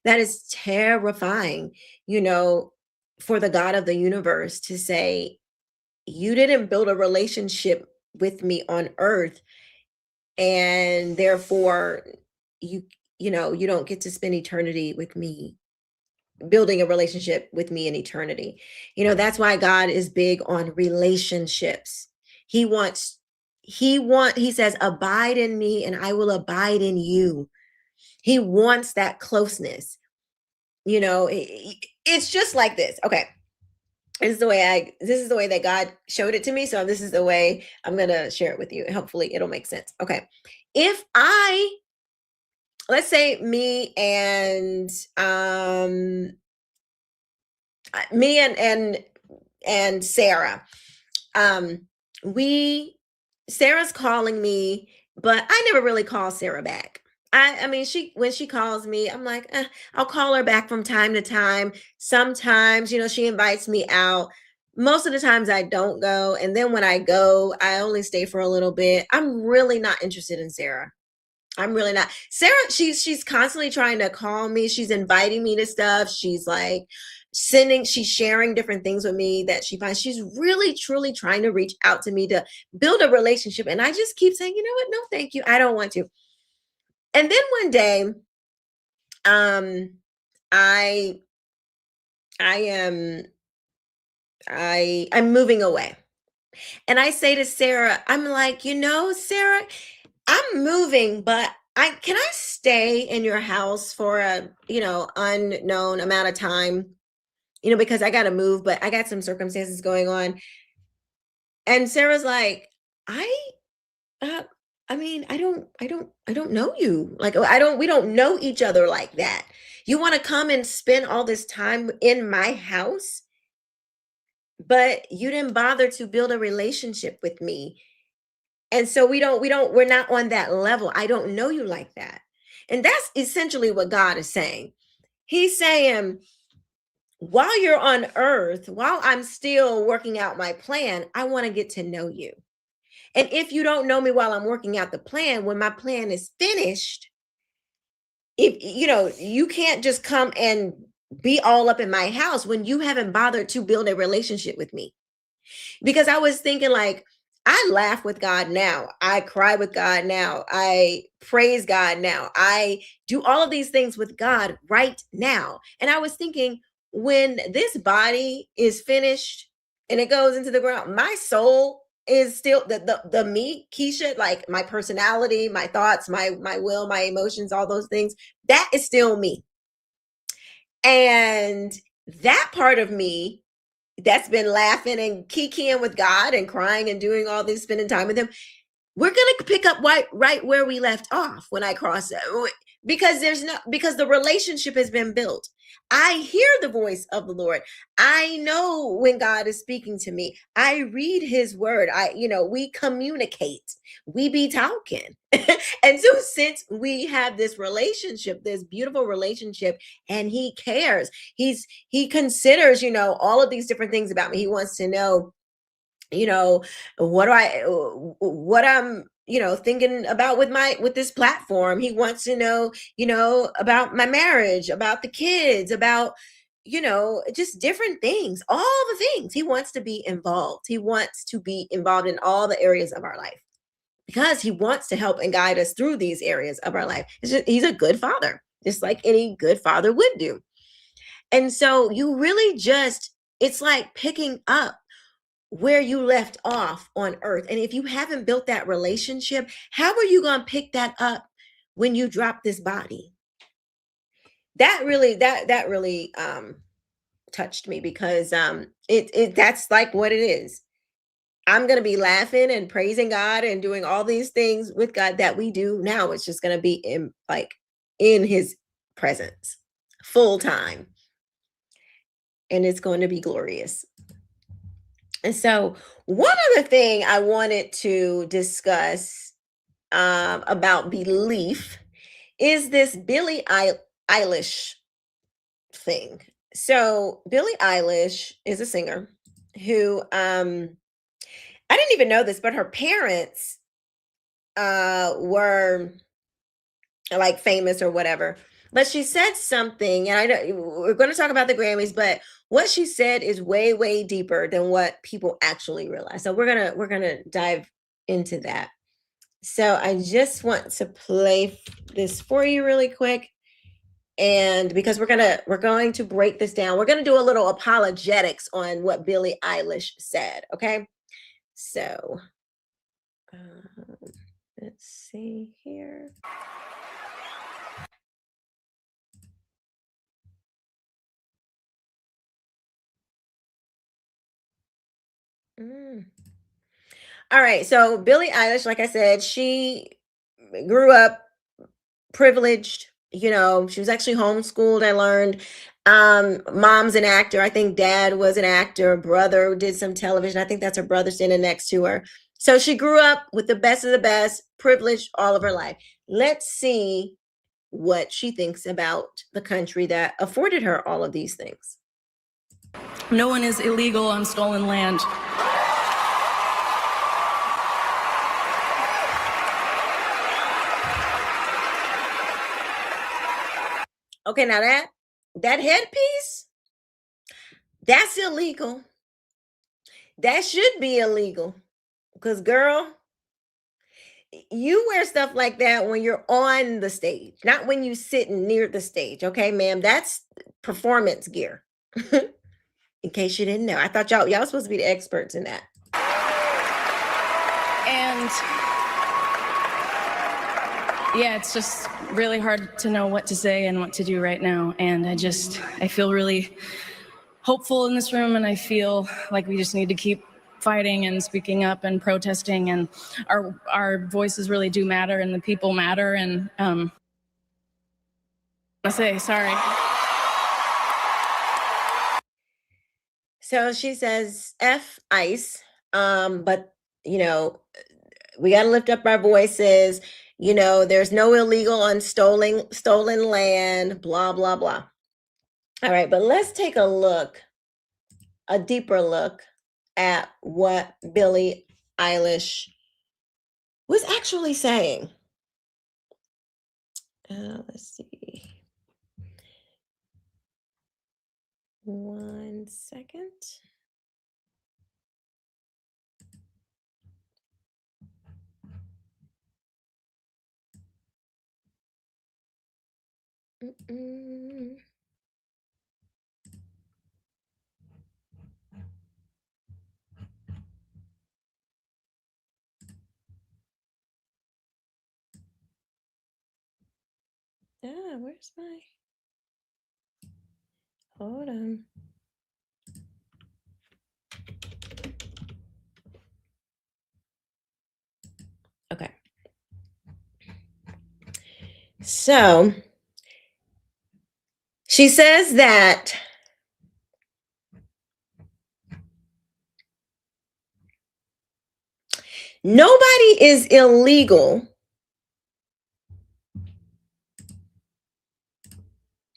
That is terrifying, for the God of the universe to say, you didn't build a relationship with me on earth, and therefore you don't get to spend eternity with me, building a relationship with me in eternity. That's why God is big on relationships. He says, abide in me and I will abide in you. He wants that closeness. It's just like this. Okay. This is the way that God showed it to me. So this is the way I'm going to share it with you. Hopefully it'll make sense. Okay. If let's say me and Sarah, Sarah's calling me, but I never really call Sarah back. I mean, when she calls me, I'm like, I'll call her back from time to time. Sometimes, she invites me out. Most of the times I don't go. And then when I go, I only stay for a little bit. I'm really not interested in Sarah. I'm really not. Sarah, she's constantly trying to call me. She's inviting me to stuff. She's like she's sharing different things with me that she finds. She's really, truly trying to reach out to me to build a relationship. And I just keep saying, you know what? No, thank you. I don't want to. And then one day, I'm moving away. And I say to Sarah, I'm like, Sarah, I'm moving, but can I stay in your house for a, unknown amount of time, because I got to move, but I got some circumstances going on. And Sarah's like, I mean, I don't know you. Like, we don't know each other like that. You want to come and spend all this time in my house, but you didn't bother to build a relationship with me. And so we're not on that level. I don't know you like that. And that's essentially what God is saying. He's saying, while you're on earth, while I'm still working out my plan, I want to get to know you. And if you don't know me while I'm working out the plan, when my plan is finished, if you can't just come and be all up in my house when you haven't bothered to build a relationship with me. Because I was thinking, like, I laugh with God now. I cry with God now. I praise God now. I do all of these things with God right now. And I was thinking, when this body is finished and it goes into the ground, my soul is still the me, Keisha, like my personality, my thoughts, my will, my emotions, all those things, that is still me. And that part of me that's been laughing and kikiing with God and crying and doing all this, spending time with him, we're going to pick up right where we left off when I cross it. Because because the relationship has been built. I hear the voice of the Lord. I know when God is speaking to me. I read his word. We communicate. We be talking. And so since we have this relationship, this beautiful relationship, and he cares, he considers, all of these different things about me. He wants to know, what I'm thinking about with this platform. He wants to know, about my marriage, about the kids, about just different things, all the things. He wants to be involved. He wants to be involved in all the areas of our life, because he wants to help and guide us through these areas of our life. He's a good father, just like any good father would do. And so you really it's like picking up where you left off on earth. And if you haven't built that relationship, how are you going to pick that up when you drop this body? That really touched me, because that's like what it is. I'm going to be laughing and praising God and doing all these things with God that we do now. It's just going to be in his presence full time. And it's going to be glorious. And so one other thing I wanted to discuss about belief is this Billy Eilish thing. So Billy Eilish is a singer who, I didn't even know this, but her parents were like famous or whatever. But she said something, and we're going to talk about the Grammys, but what she said is way, way deeper than what people actually realize. So we're gonna dive into that. So I just want to play this for you really quick, and because we're going to break this down. We're going to do a little apologetics on what Billie Eilish said. Okay, so let's see here. All right. So Billie Eilish, like I said, she grew up privileged. She was actually homeschooled. I learned. Mom's an actor. I think dad was an actor. Brother did some television. I think that's her brother standing next to her. So she grew up with the best of the best, privileged all of her life. Let's see what she thinks about the country that afforded her all of these things. No one is illegal on stolen land. Okay, now that headpiece, that's illegal. That should be illegal. Because, girl, you wear stuff like that when you're on the stage, not when you sitting near the stage. Okay, ma'am, that's performance gear. In case you didn't know. I thought y'all supposed to be the experts in that. And yeah, it's just really hard to know what to say and what to do right now. And I feel really hopeful in this room, and I feel like we just need to keep fighting and speaking up and protesting, and our voices really do matter, and the people matter. And I say sorry. So she says F ICE, but we got to lift up our voices. There's no illegal on stolen land, blah, blah, blah. All right, but let's take a deeper look at what Billie Eilish was actually saying. Let's see. 1 second. Where's my... Hold on. Okay. So she says that nobody is illegal.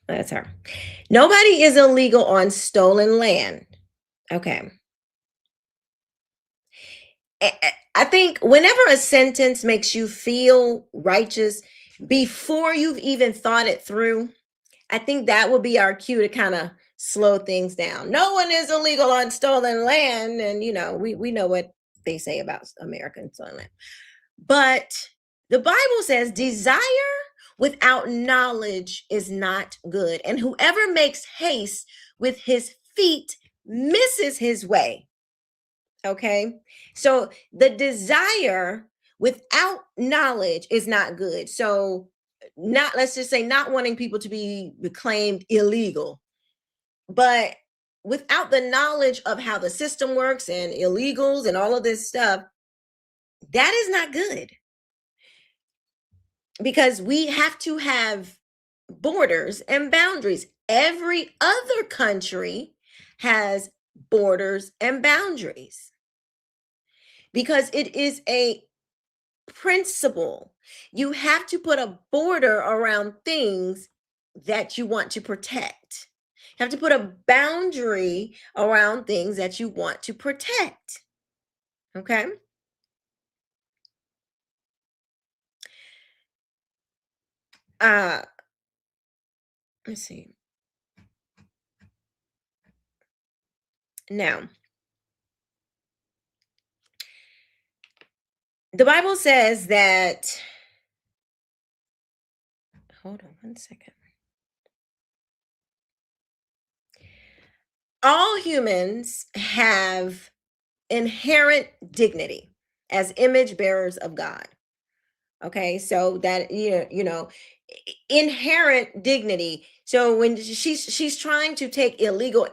That's her. Nobody is illegal on stolen land. Okay. I think whenever a sentence makes you feel righteous before you've even thought it through, I think that would be our cue to kind of slow things down. No one is illegal on stolen land. And, you know, we know what they say about American stolen land. But the Bible says desire without knowledge is not good. And whoever makes haste with his feet misses his way. Okay. So the desire without knowledge is not good. So let's just say not wanting people to be claimed illegal, but without the knowledge of how the system works and illegals and all of this stuff, that is not good. Because we have to have borders and boundaries. Every other country has borders and boundaries because it is a principle. You have to put a border around things that you want to protect. You have to put a boundary around things that you want to protect. Okay? Let's see. Now, the Bible says that, hold on 1 second. All humans have inherent dignity as image bearers of God. Okay, so that you know, inherent dignity. So when she's trying to take illegal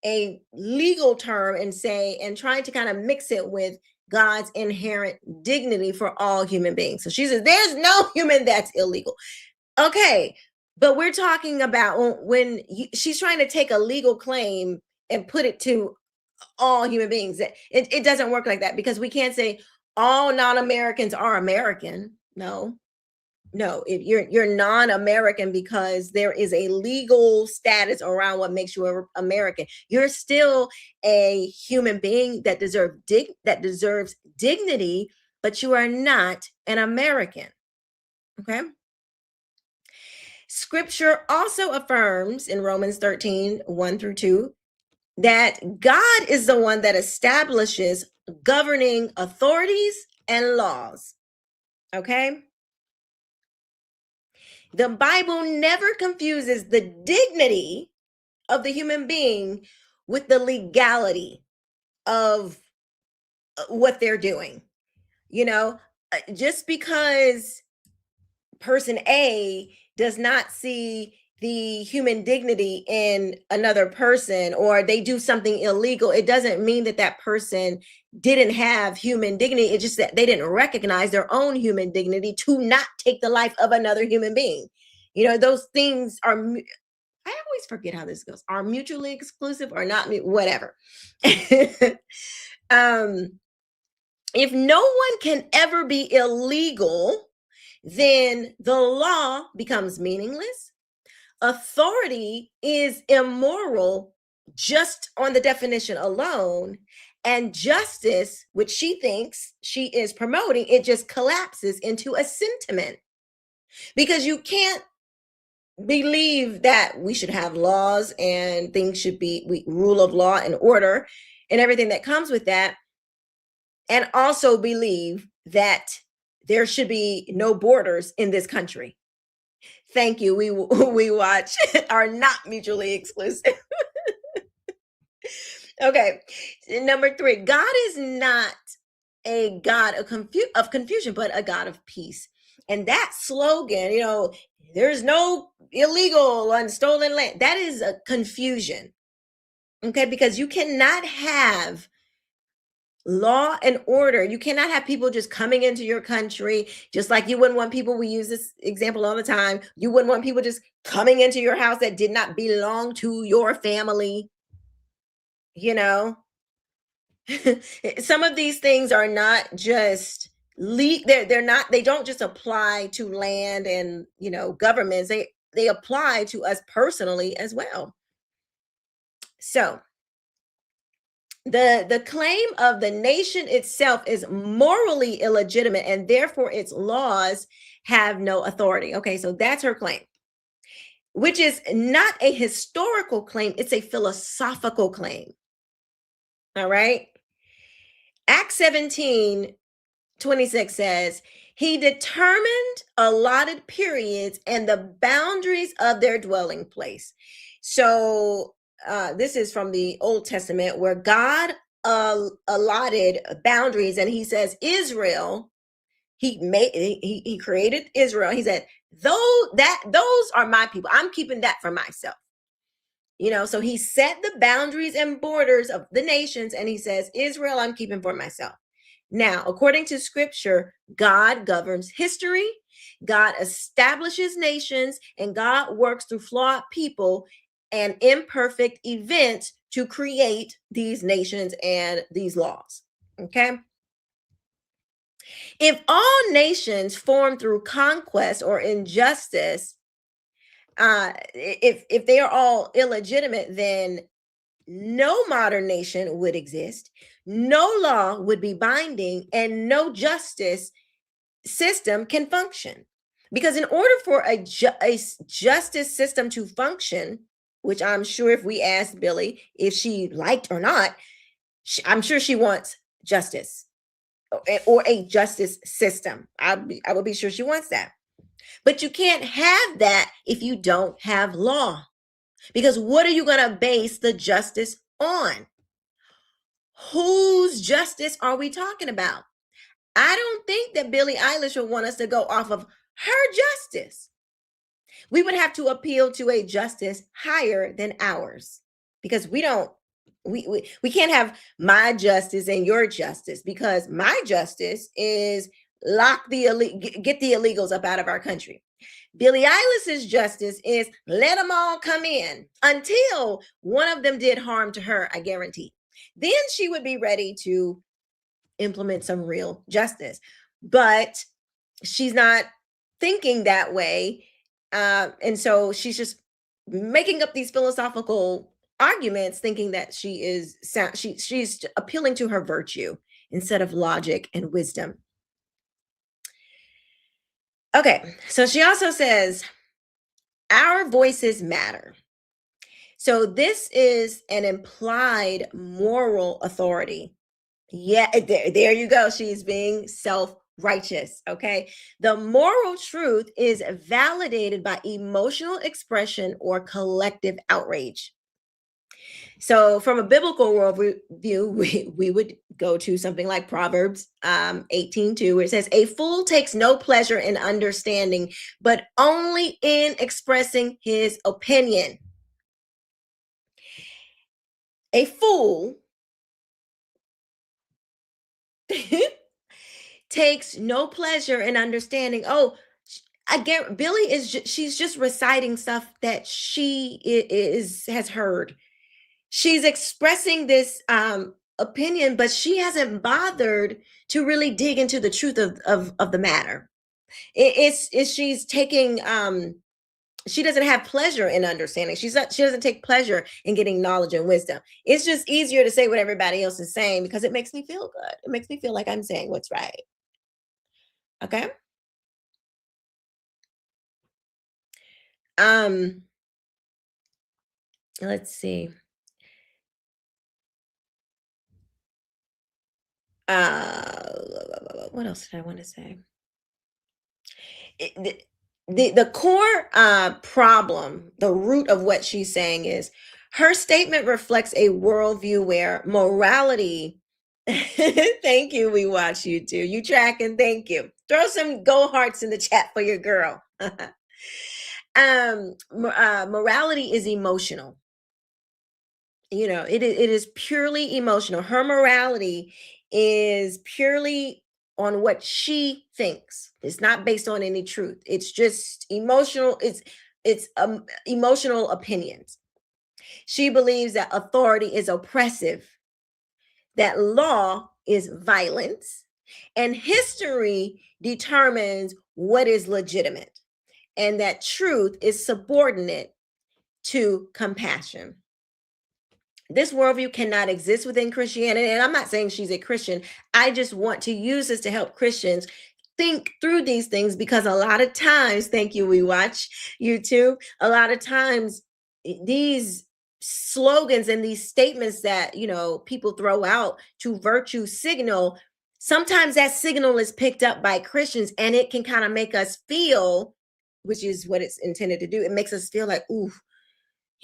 a legal term and trying to kind of mix it with God's inherent dignity for all human beings. So she says there's no human that's illegal. Okay, but we're talking about when she's trying to take a legal claim and put it to all human beings. It doesn't work like that because we can't say all non-Americans are American. No, if you're non-American because there is a legal status around what makes you American. You're still a human being that deserves dignity, but you are not an American. Okay. Scripture also affirms in Romans 13, 1-2, that God is the one that establishes governing authorities and laws. Okay? The Bible never confuses the dignity of the human being with the legality of what they're doing. You know, just because person A does not see the human dignity in another person, or they do something illegal, it doesn't mean that that person didn't have human dignity. It's just that they didn't recognize their own human dignity to not take the life of another human being. You know, those things are, I always forget how this goes, are mutually exclusive or not, whatever. If no one can ever be illegal, then the law becomes meaningless. Authority is immoral just on the definition alone. And justice, which she thinks she is promoting, it just collapses into a sentiment. Because you can't believe that we should have laws and things should be rule of law and order and everything that comes with that, and also believe that there should be no borders in this country. Thank you. We watch are not mutually exclusive. Okay. Number 3, God is not a God of confusion, but a God of peace. And that slogan, there's no illegal and stolen land, that is a confusion. Okay, because you cannot have law and order. You cannot have people just coming into your country, just like you wouldn't want people, we use this example all the time, you wouldn't want people just coming into your house that did not belong to your family. Some of these things are not just they don't just apply to land and governments. They apply to us personally as well. So the claim of the nation itself is morally illegitimate and therefore its laws have no authority. Okay, so that's her claim, which is not a historical claim, it's a philosophical claim. All right. Acts 17:26 says, he determined allotted periods and the boundaries of their dwelling place. So this is from the Old Testament, where God allotted boundaries, and he says Israel, he created Israel. He said, those are my people. I'm keeping that for myself. So he set the boundaries and borders of the nations, and he says, Israel, I'm keeping for myself. Now, according to scripture, God governs history, God establishes nations, and God works through flawed people and imperfect events to create these nations and these laws. Okay? If all nations form through conquest or injustice, if they are all illegitimate, then no modern nation would exist, no law would be binding, and no justice system can function. Because in order for a justice system to function, which I'm sure if we asked Billy if she liked or not, I'm sure she wants justice or a justice system. I would be sure she wants that. But you can't have that if you don't have law. Because what are you going to base the justice on? Whose justice are we talking about? I don't think that Billy Eilish would want us to go off of her justice. We would have to appeal to a justice higher than ours, because we can't have my justice and your justice, because my justice is get the illegals up out of our country. Billie Eilish's justice is let them all come in until one of them did harm to her, I guarantee. Then she would be ready to implement some real justice. But she's not thinking that way. And so she's just making up these philosophical arguments, thinking that she's appealing to her virtue instead of logic and wisdom. Okay, so she also says, our voices matter. So this is an implied moral authority. Yeah, there you go. She's being self-righteous, okay? The moral truth is validated by emotional expression or collective outrage. So from a biblical worldview, we would go to something like Proverbs 18:2, where it says, a fool takes no pleasure in understanding, but only in expressing his opinion. A fool takes no pleasure in understanding. Oh, I get Billy she's just reciting stuff that she has heard. She's expressing this opinion, but she hasn't bothered to really dig into the truth of the matter. She's taking she doesn't have pleasure in understanding. She doesn't take pleasure in getting knowledge and wisdom. It's just easier to say what everybody else is saying because it makes me feel good. It makes me feel like I'm saying what's right. Okay. Let's see. What else did I want to say? The core problem, the root of what she's saying is her statement reflects a worldview where morality. Thank you. We watch you too. You tracking? Thank you. Throw some gold hearts in the chat for your girl. Morality is emotional. It is purely emotional. Her morality is purely on what she thinks. It's not based on any truth. It's just emotional. It's emotional opinions. She believes that authority is oppressive, that law is violence, and history determines what is legitimate, and that truth is subordinate to compassion. This worldview cannot exist within Christianity. And I'm not saying she's a Christian. I just want to use this to help Christians think through these things, because a lot of times, thank you, we watch YouTube, a lot of times these slogans and these statements that people throw out to virtue signal, sometimes that signal is picked up by Christians, and it can kind of make us feel, which is what it's intended to do, it makes us feel like, ooh,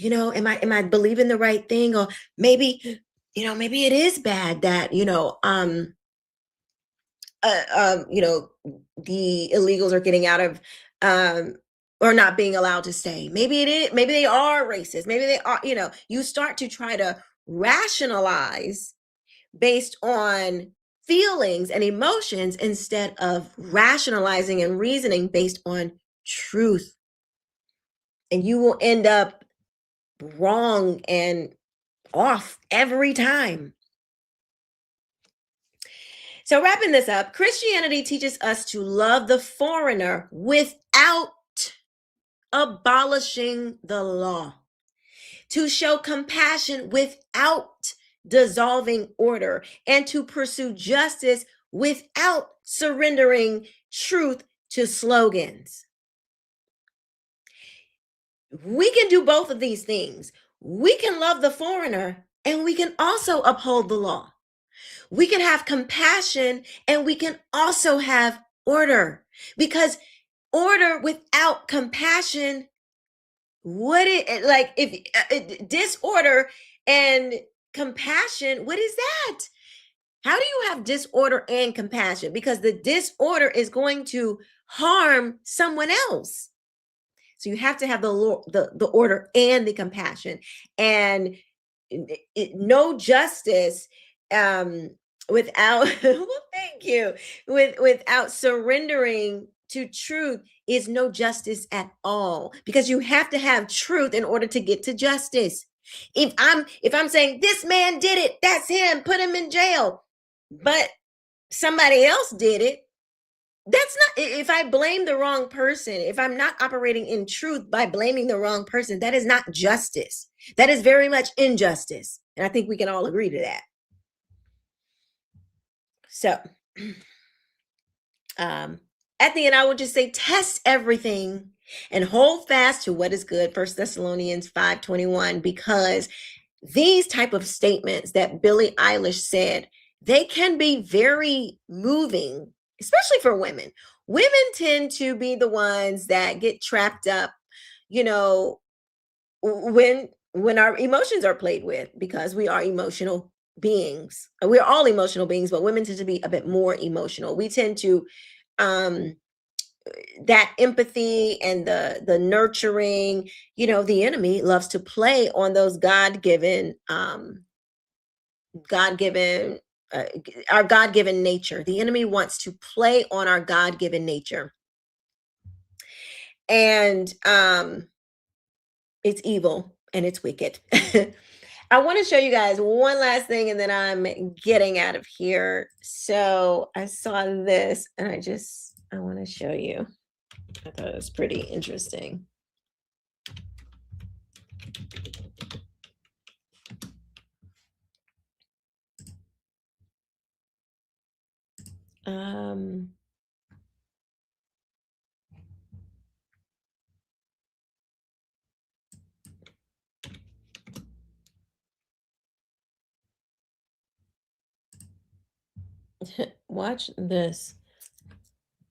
am I believing the right thing? Or maybe it is bad that the illegals are getting out of or not being allowed to stay. Maybe it is, maybe they are racist, maybe they are, you start to try to rationalize based on feelings and emotions instead of rationalizing and reasoning based on truth, and you will end up wrong and off every time. So wrapping this up, Christianity teaches us to love the foreigner without abolishing the law, to show compassion without dissolving order, and to pursue justice without surrendering truth to slogans. We can do both of these things. We can love the foreigner, and we can also uphold the law. We can have compassion, and we can also have order, because order without compassion, disorder and compassion, what is that? How do you have disorder and compassion? Because the disorder is going to harm someone else. So you have to have the order and the compassion, and no justice without well, thank you, without surrendering to truth is no justice at all, because you have to have truth in order to get to justice. If I'm saying this man did it, that's him, put him in jail, but somebody else did it, that's not, if I blame the wrong person, if I'm not operating in truth by blaming the wrong person, that is not justice. That is very much injustice. And I think we can all agree to that. So, at the end, I will just say, test everything and hold fast to what is good. 1 Thessalonians 5:21, because these type of statements that Billy Eilish said, they can be very moving, especially for women. Women tend to be the ones that get trapped up, when our emotions are played with, because we are emotional beings. We're all emotional beings, but women tend to be a bit more emotional. We tend to that empathy and the nurturing, the enemy loves to play on those god-given our God-given nature. The enemy wants to play on our God-given nature. And it's evil and it's wicked. I want to show you guys one last thing, and then I'm getting out of here. So I saw this, and I want to show you. I thought it was pretty interesting. Watch this.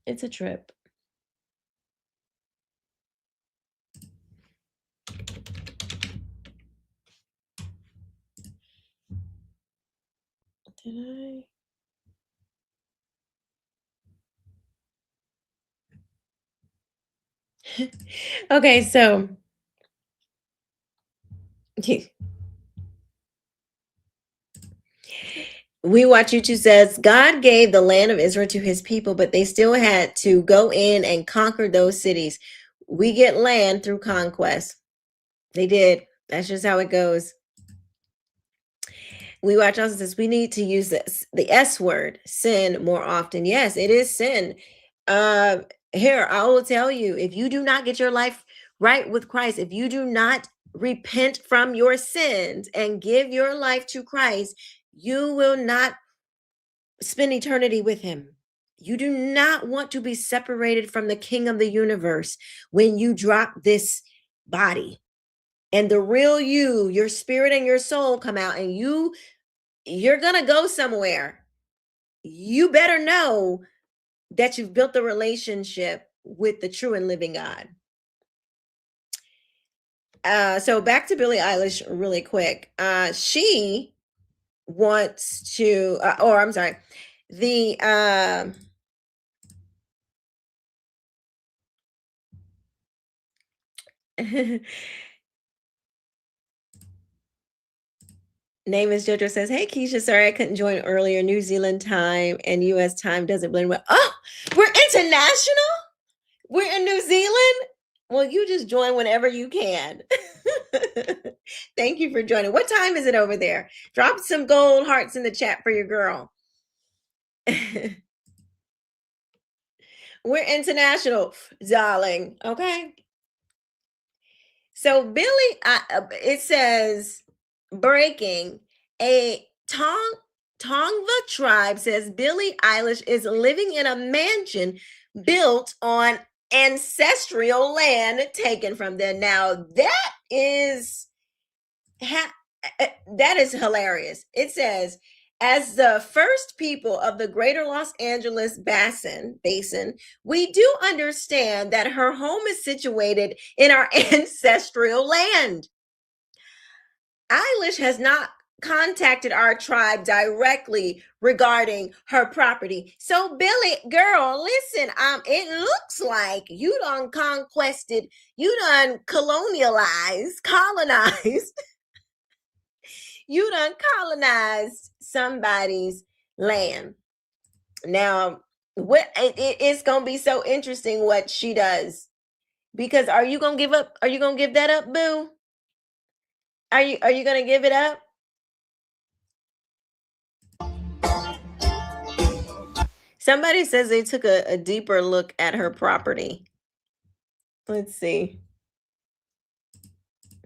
It's a trip. Did I? Okay, so We Watch YouTube says God gave the land of Israel to his people, but they still had to go in and conquer those cities. We get land through conquest. They did. That's just how it goes. We Watch also says we need to use the S word, sin, more often. Yes, it is sin. Here, I will tell you, if you do not get your life right with Christ, if you do not repent from your sins and give your life to Christ, you will not spend eternity with him. You do not want to be separated from the King of the universe when you drop this body. And the real you, your spirit and your soul come out, and you're going to go somewhere. You better know that you've built a relationship with the true and living God. So back to Billie Eilish really quick. She wants to, or I'm sorry, the Name is Jojo says, hey, Keisha, sorry I couldn't join earlier. New Zealand time and US time doesn't blend well. Oh, we're international? We're in New Zealand? Well, you just join whenever you can. Thank you for joining. What time is it over there? Drop some gold hearts in the chat for your girl. We're international, darling. Okay. So Billy, it says breaking a Tongva tribe says Billie Eilish is living in a mansion built on ancestral land taken from them. Now that is hilarious. It says, as the first people of the greater Los Angeles basin, we do understand that her home is situated in our ancestral land. Eilish has not contacted our tribe directly regarding her property. So Billy, girl, listen, it looks like you done conquested, you done colonized, you done colonized somebody's land. Now, what it's gonna be so interesting what she does, because are you gonna give up? Are you gonna give that up, boo? Are you gonna give it up? Somebody says they took a deeper look at her property. Let's see.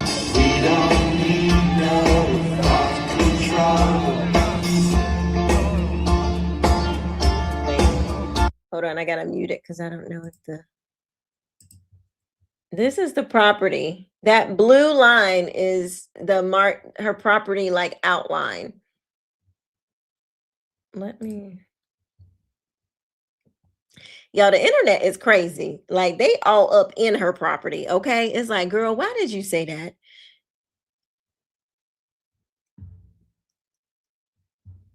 We don't need no thought control. Hold on, I gotta mute it because I don't know if this is the property. That blue line is her property like outline. Y'all, the internet is crazy. Like they all up in her property, okay? It's like, girl, why did you say that?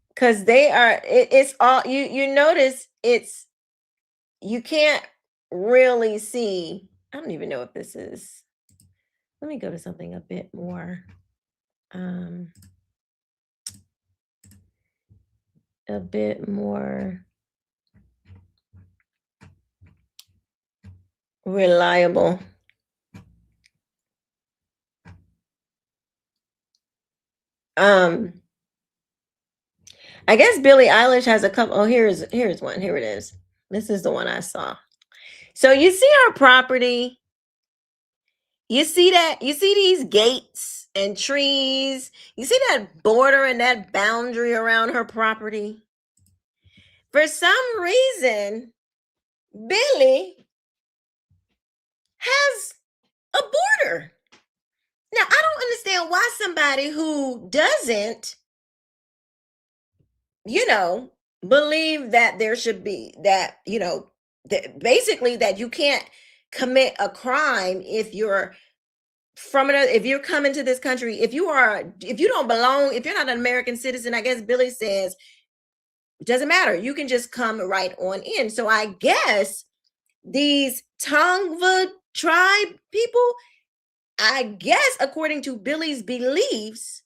Because they are, it's all, you notice you can't really see. I don't even know if this is, let me go to something a bit more, reliable. I guess Billie Eilish has a couple. Oh, here's one. Here it is. This is the one I saw. So you see her property. You see that? You see these gates and trees. You see that border and that boundary around her property. For some reason, Billy has a border. Now, I don't understand why somebody who doesn't, believe that there should be that, you know, that basically that you can't commit a crime if you're from another, if you're coming to this country, if you don't belong, if you're not an American citizen, I guess Billy says it doesn't matter. You can just come right on in. So I guess these Tongva tribe people, I guess according to Billy's beliefs,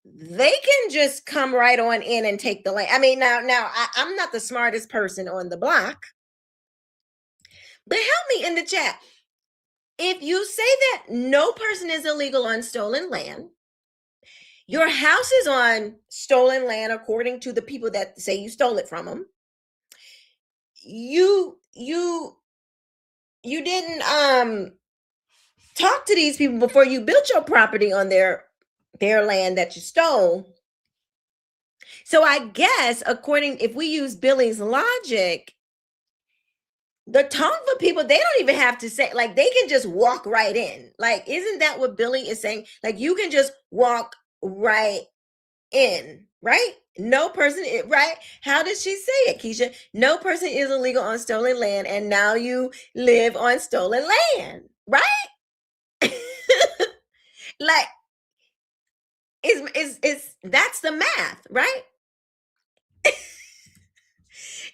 they can just come right on in and take the land. I mean, I'm not the smartest person on the block, but help me in the chat. If you say that no person is illegal on stolen land, your house is on stolen land according to the people that say you stole it from them. You didn't talk to these people before you built your property on their land that you stole. So I guess if we use Billy's logic, the Tongva people, they don't even have to say, like, they can just walk right in. Like, isn't that what Billy is saying? Like, you can just walk right in, right? No person, right? How did she say it, Keisha? No person is illegal on stolen land, and now you live on stolen land, right? Like, is that's the math, right?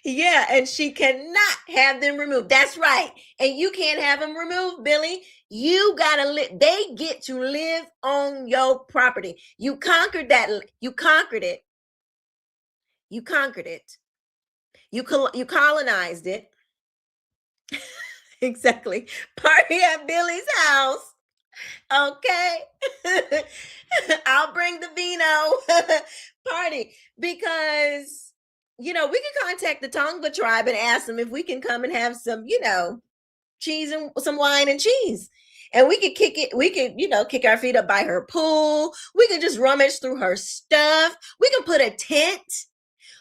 Yeah, and she cannot have them removed. That's right. And you can't have them removed, Billy. You gotta live. They get to live on your property. You conquered that. You conquered it. You conquered it. You colonized it. Exactly. Party at Billy's house. Okay. I'll bring the vino. Party. Because, you know, we can contact the Tongva tribe and ask them if we can come and have some, you know, cheese and some wine and cheese. And we could kick our feet up by her pool. We could just rummage through her stuff. We can put a tent.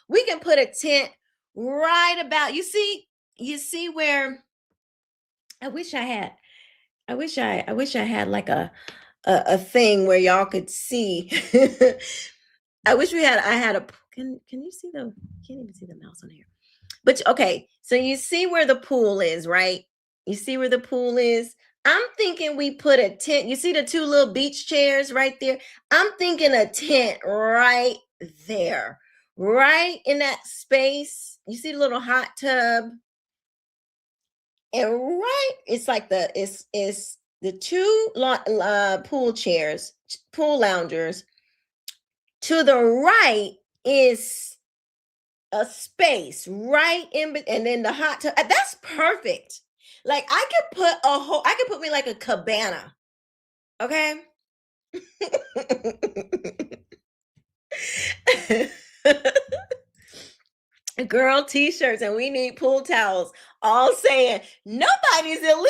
We can put a tent right about, you see where I wish I had like a thing where y'all could see. I wish I had a, can you see can't even see the mouse on here. But okay, so you see where the pool is, right? You see where the pool is? I'm thinking we put a tent. You see the two little beach chairs right there? I'm thinking a tent right there, right in that space. You see the little hot tub? And right, it's like it's the two pool chairs, pool loungers. To the right is a space right in, and then the hot tub. That's perfect. Like I could put me like a cabana. Okay. Girl t-shirts, and we need pool towels, all saying nobody's illegal.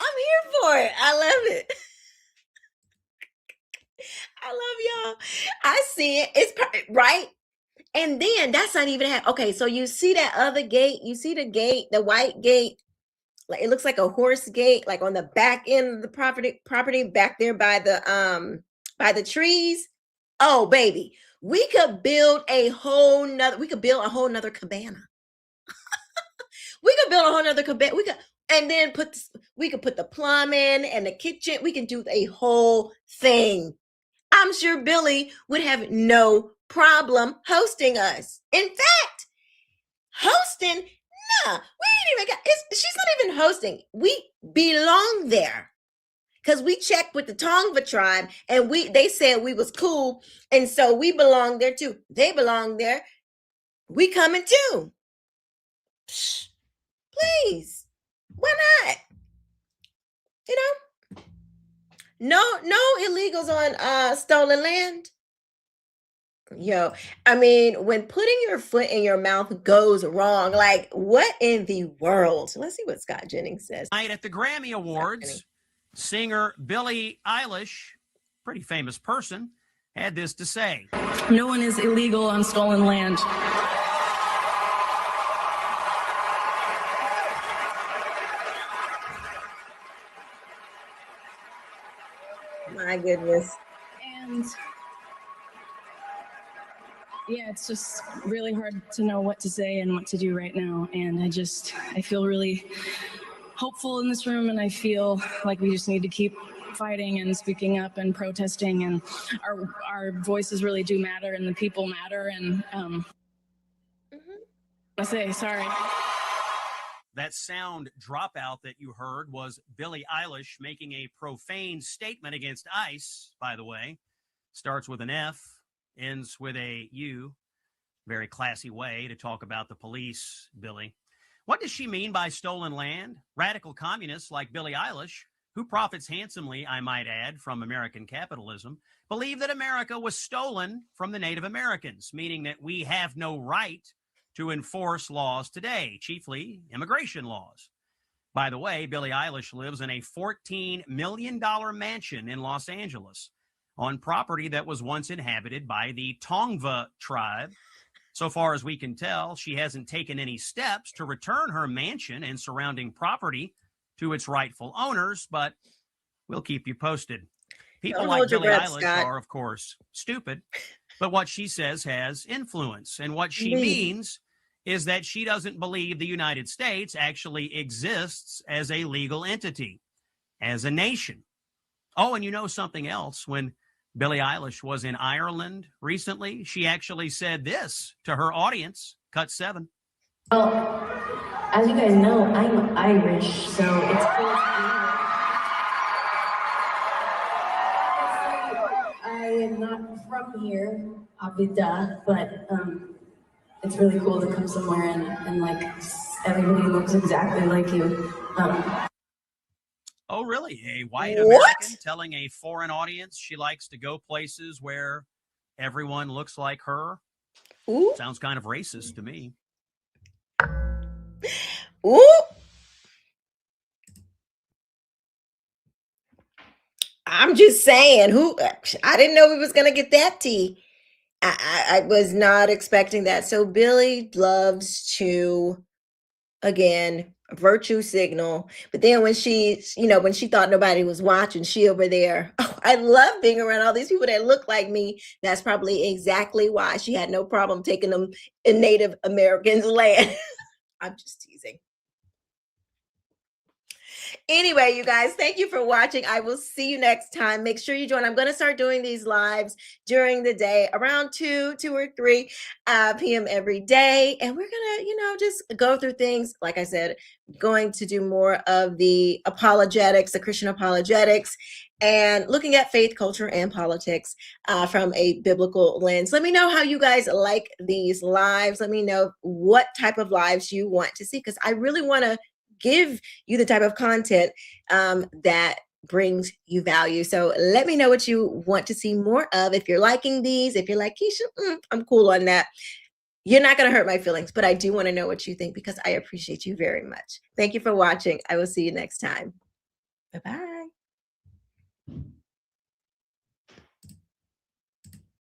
I'm here for it. I love it. I love y'all. I see it. It's right. And then that's not even okay. So you see that other gate? You see the gate, the white gate? Like it looks like a horse gate, like on the back end of the property back there by the trees. Oh, baby, we could build a whole nother cabana. We could build a whole nother cabana. And then we could put the plumbing and the kitchen. We can do a whole thing. I'm sure Billy would have no problem hosting us. In fact, hosting, nah, we ain't even she's not even hosting. We belong there. Because we checked with the Tongva tribe and they said we was cool. And so we belong there too. They belong there. We coming too. Psh, please. Why not? You know? No illegals on stolen land. Yo, I mean, when putting your foot in your mouth goes wrong, like what in the world? Let's see what Scott Jennings says. Night at the Grammy Awards, singer Billy Eilish, pretty famous person, had this to say. No one is illegal on stolen land. My goodness. And Yeah, it's just really hard to know what to say and what to do right now. And I feel really hopeful in this room, and I feel like we just need to keep fighting and speaking up and protesting, and our voices really do matter, and the people matter. And I say sorry. That sound dropout that you heard was Billie Eilish making a profane statement against ICE, by the way. Starts with an F, ends with a U. Very classy way to talk about the police, Billie. What does she mean by stolen land? Radical communists like Billie Eilish, who profits handsomely, I might add, from American capitalism, believe that America was stolen from the Native Americans, meaning that we have no right to enforce laws today, chiefly immigration laws. By the way, Billie Eilish lives in a $14 million mansion in Los Angeles on property that was once inhabited by the Tongva tribe. So far as we can tell, she hasn't taken any steps to return her mansion and surrounding property to its rightful owners, but we'll keep you posted. People like Billie Eilish are, of course, stupid, but what she says has influence. And what she means is that she doesn't believe the United States actually exists as a legal entity, as a nation. Oh, and you know something else? When Billie Eilish was in Ireland recently, she actually said this to her audience, cut 7. Well, as you guys know, I'm Irish, so it's cool. I am not from here, obviously, but it's really cool to come somewhere and like everybody looks exactly like you. Oh, really? A white American telling a foreign audience she likes to go places where everyone looks like her? Ooh. Sounds kind of racist to me. Ooh. I'm just saying, I didn't know we was going to get that tea. I was not expecting that. So Billie loves to, again, virtue signal. But then when she thought nobody was watching, she over there. Oh, I love being around all these people that look like me. That's probably exactly why she had no problem taking them in Native Americans' land. I'm just teasing. Anyway, you guys, thank you for watching. I will see you next time. Make sure you join. I'm going to start doing these lives during the day around 2 or 3 p.m. every day. And we're going to, just go through things. Like I said, going to do more of the apologetics, the Christian apologetics, and looking at faith, culture, and politics from a biblical lens. Let me know how you guys like these lives. Let me know what type of lives you want to see, because I really want to give you the type of content that brings you value. So let me know what you want to see more of. If you're liking these, if you're like, Keisha, I'm cool on that. You're not going to hurt my feelings, but I do want to know what you think, because I appreciate you very much. Thank you for watching. I will see you next time. Bye-bye.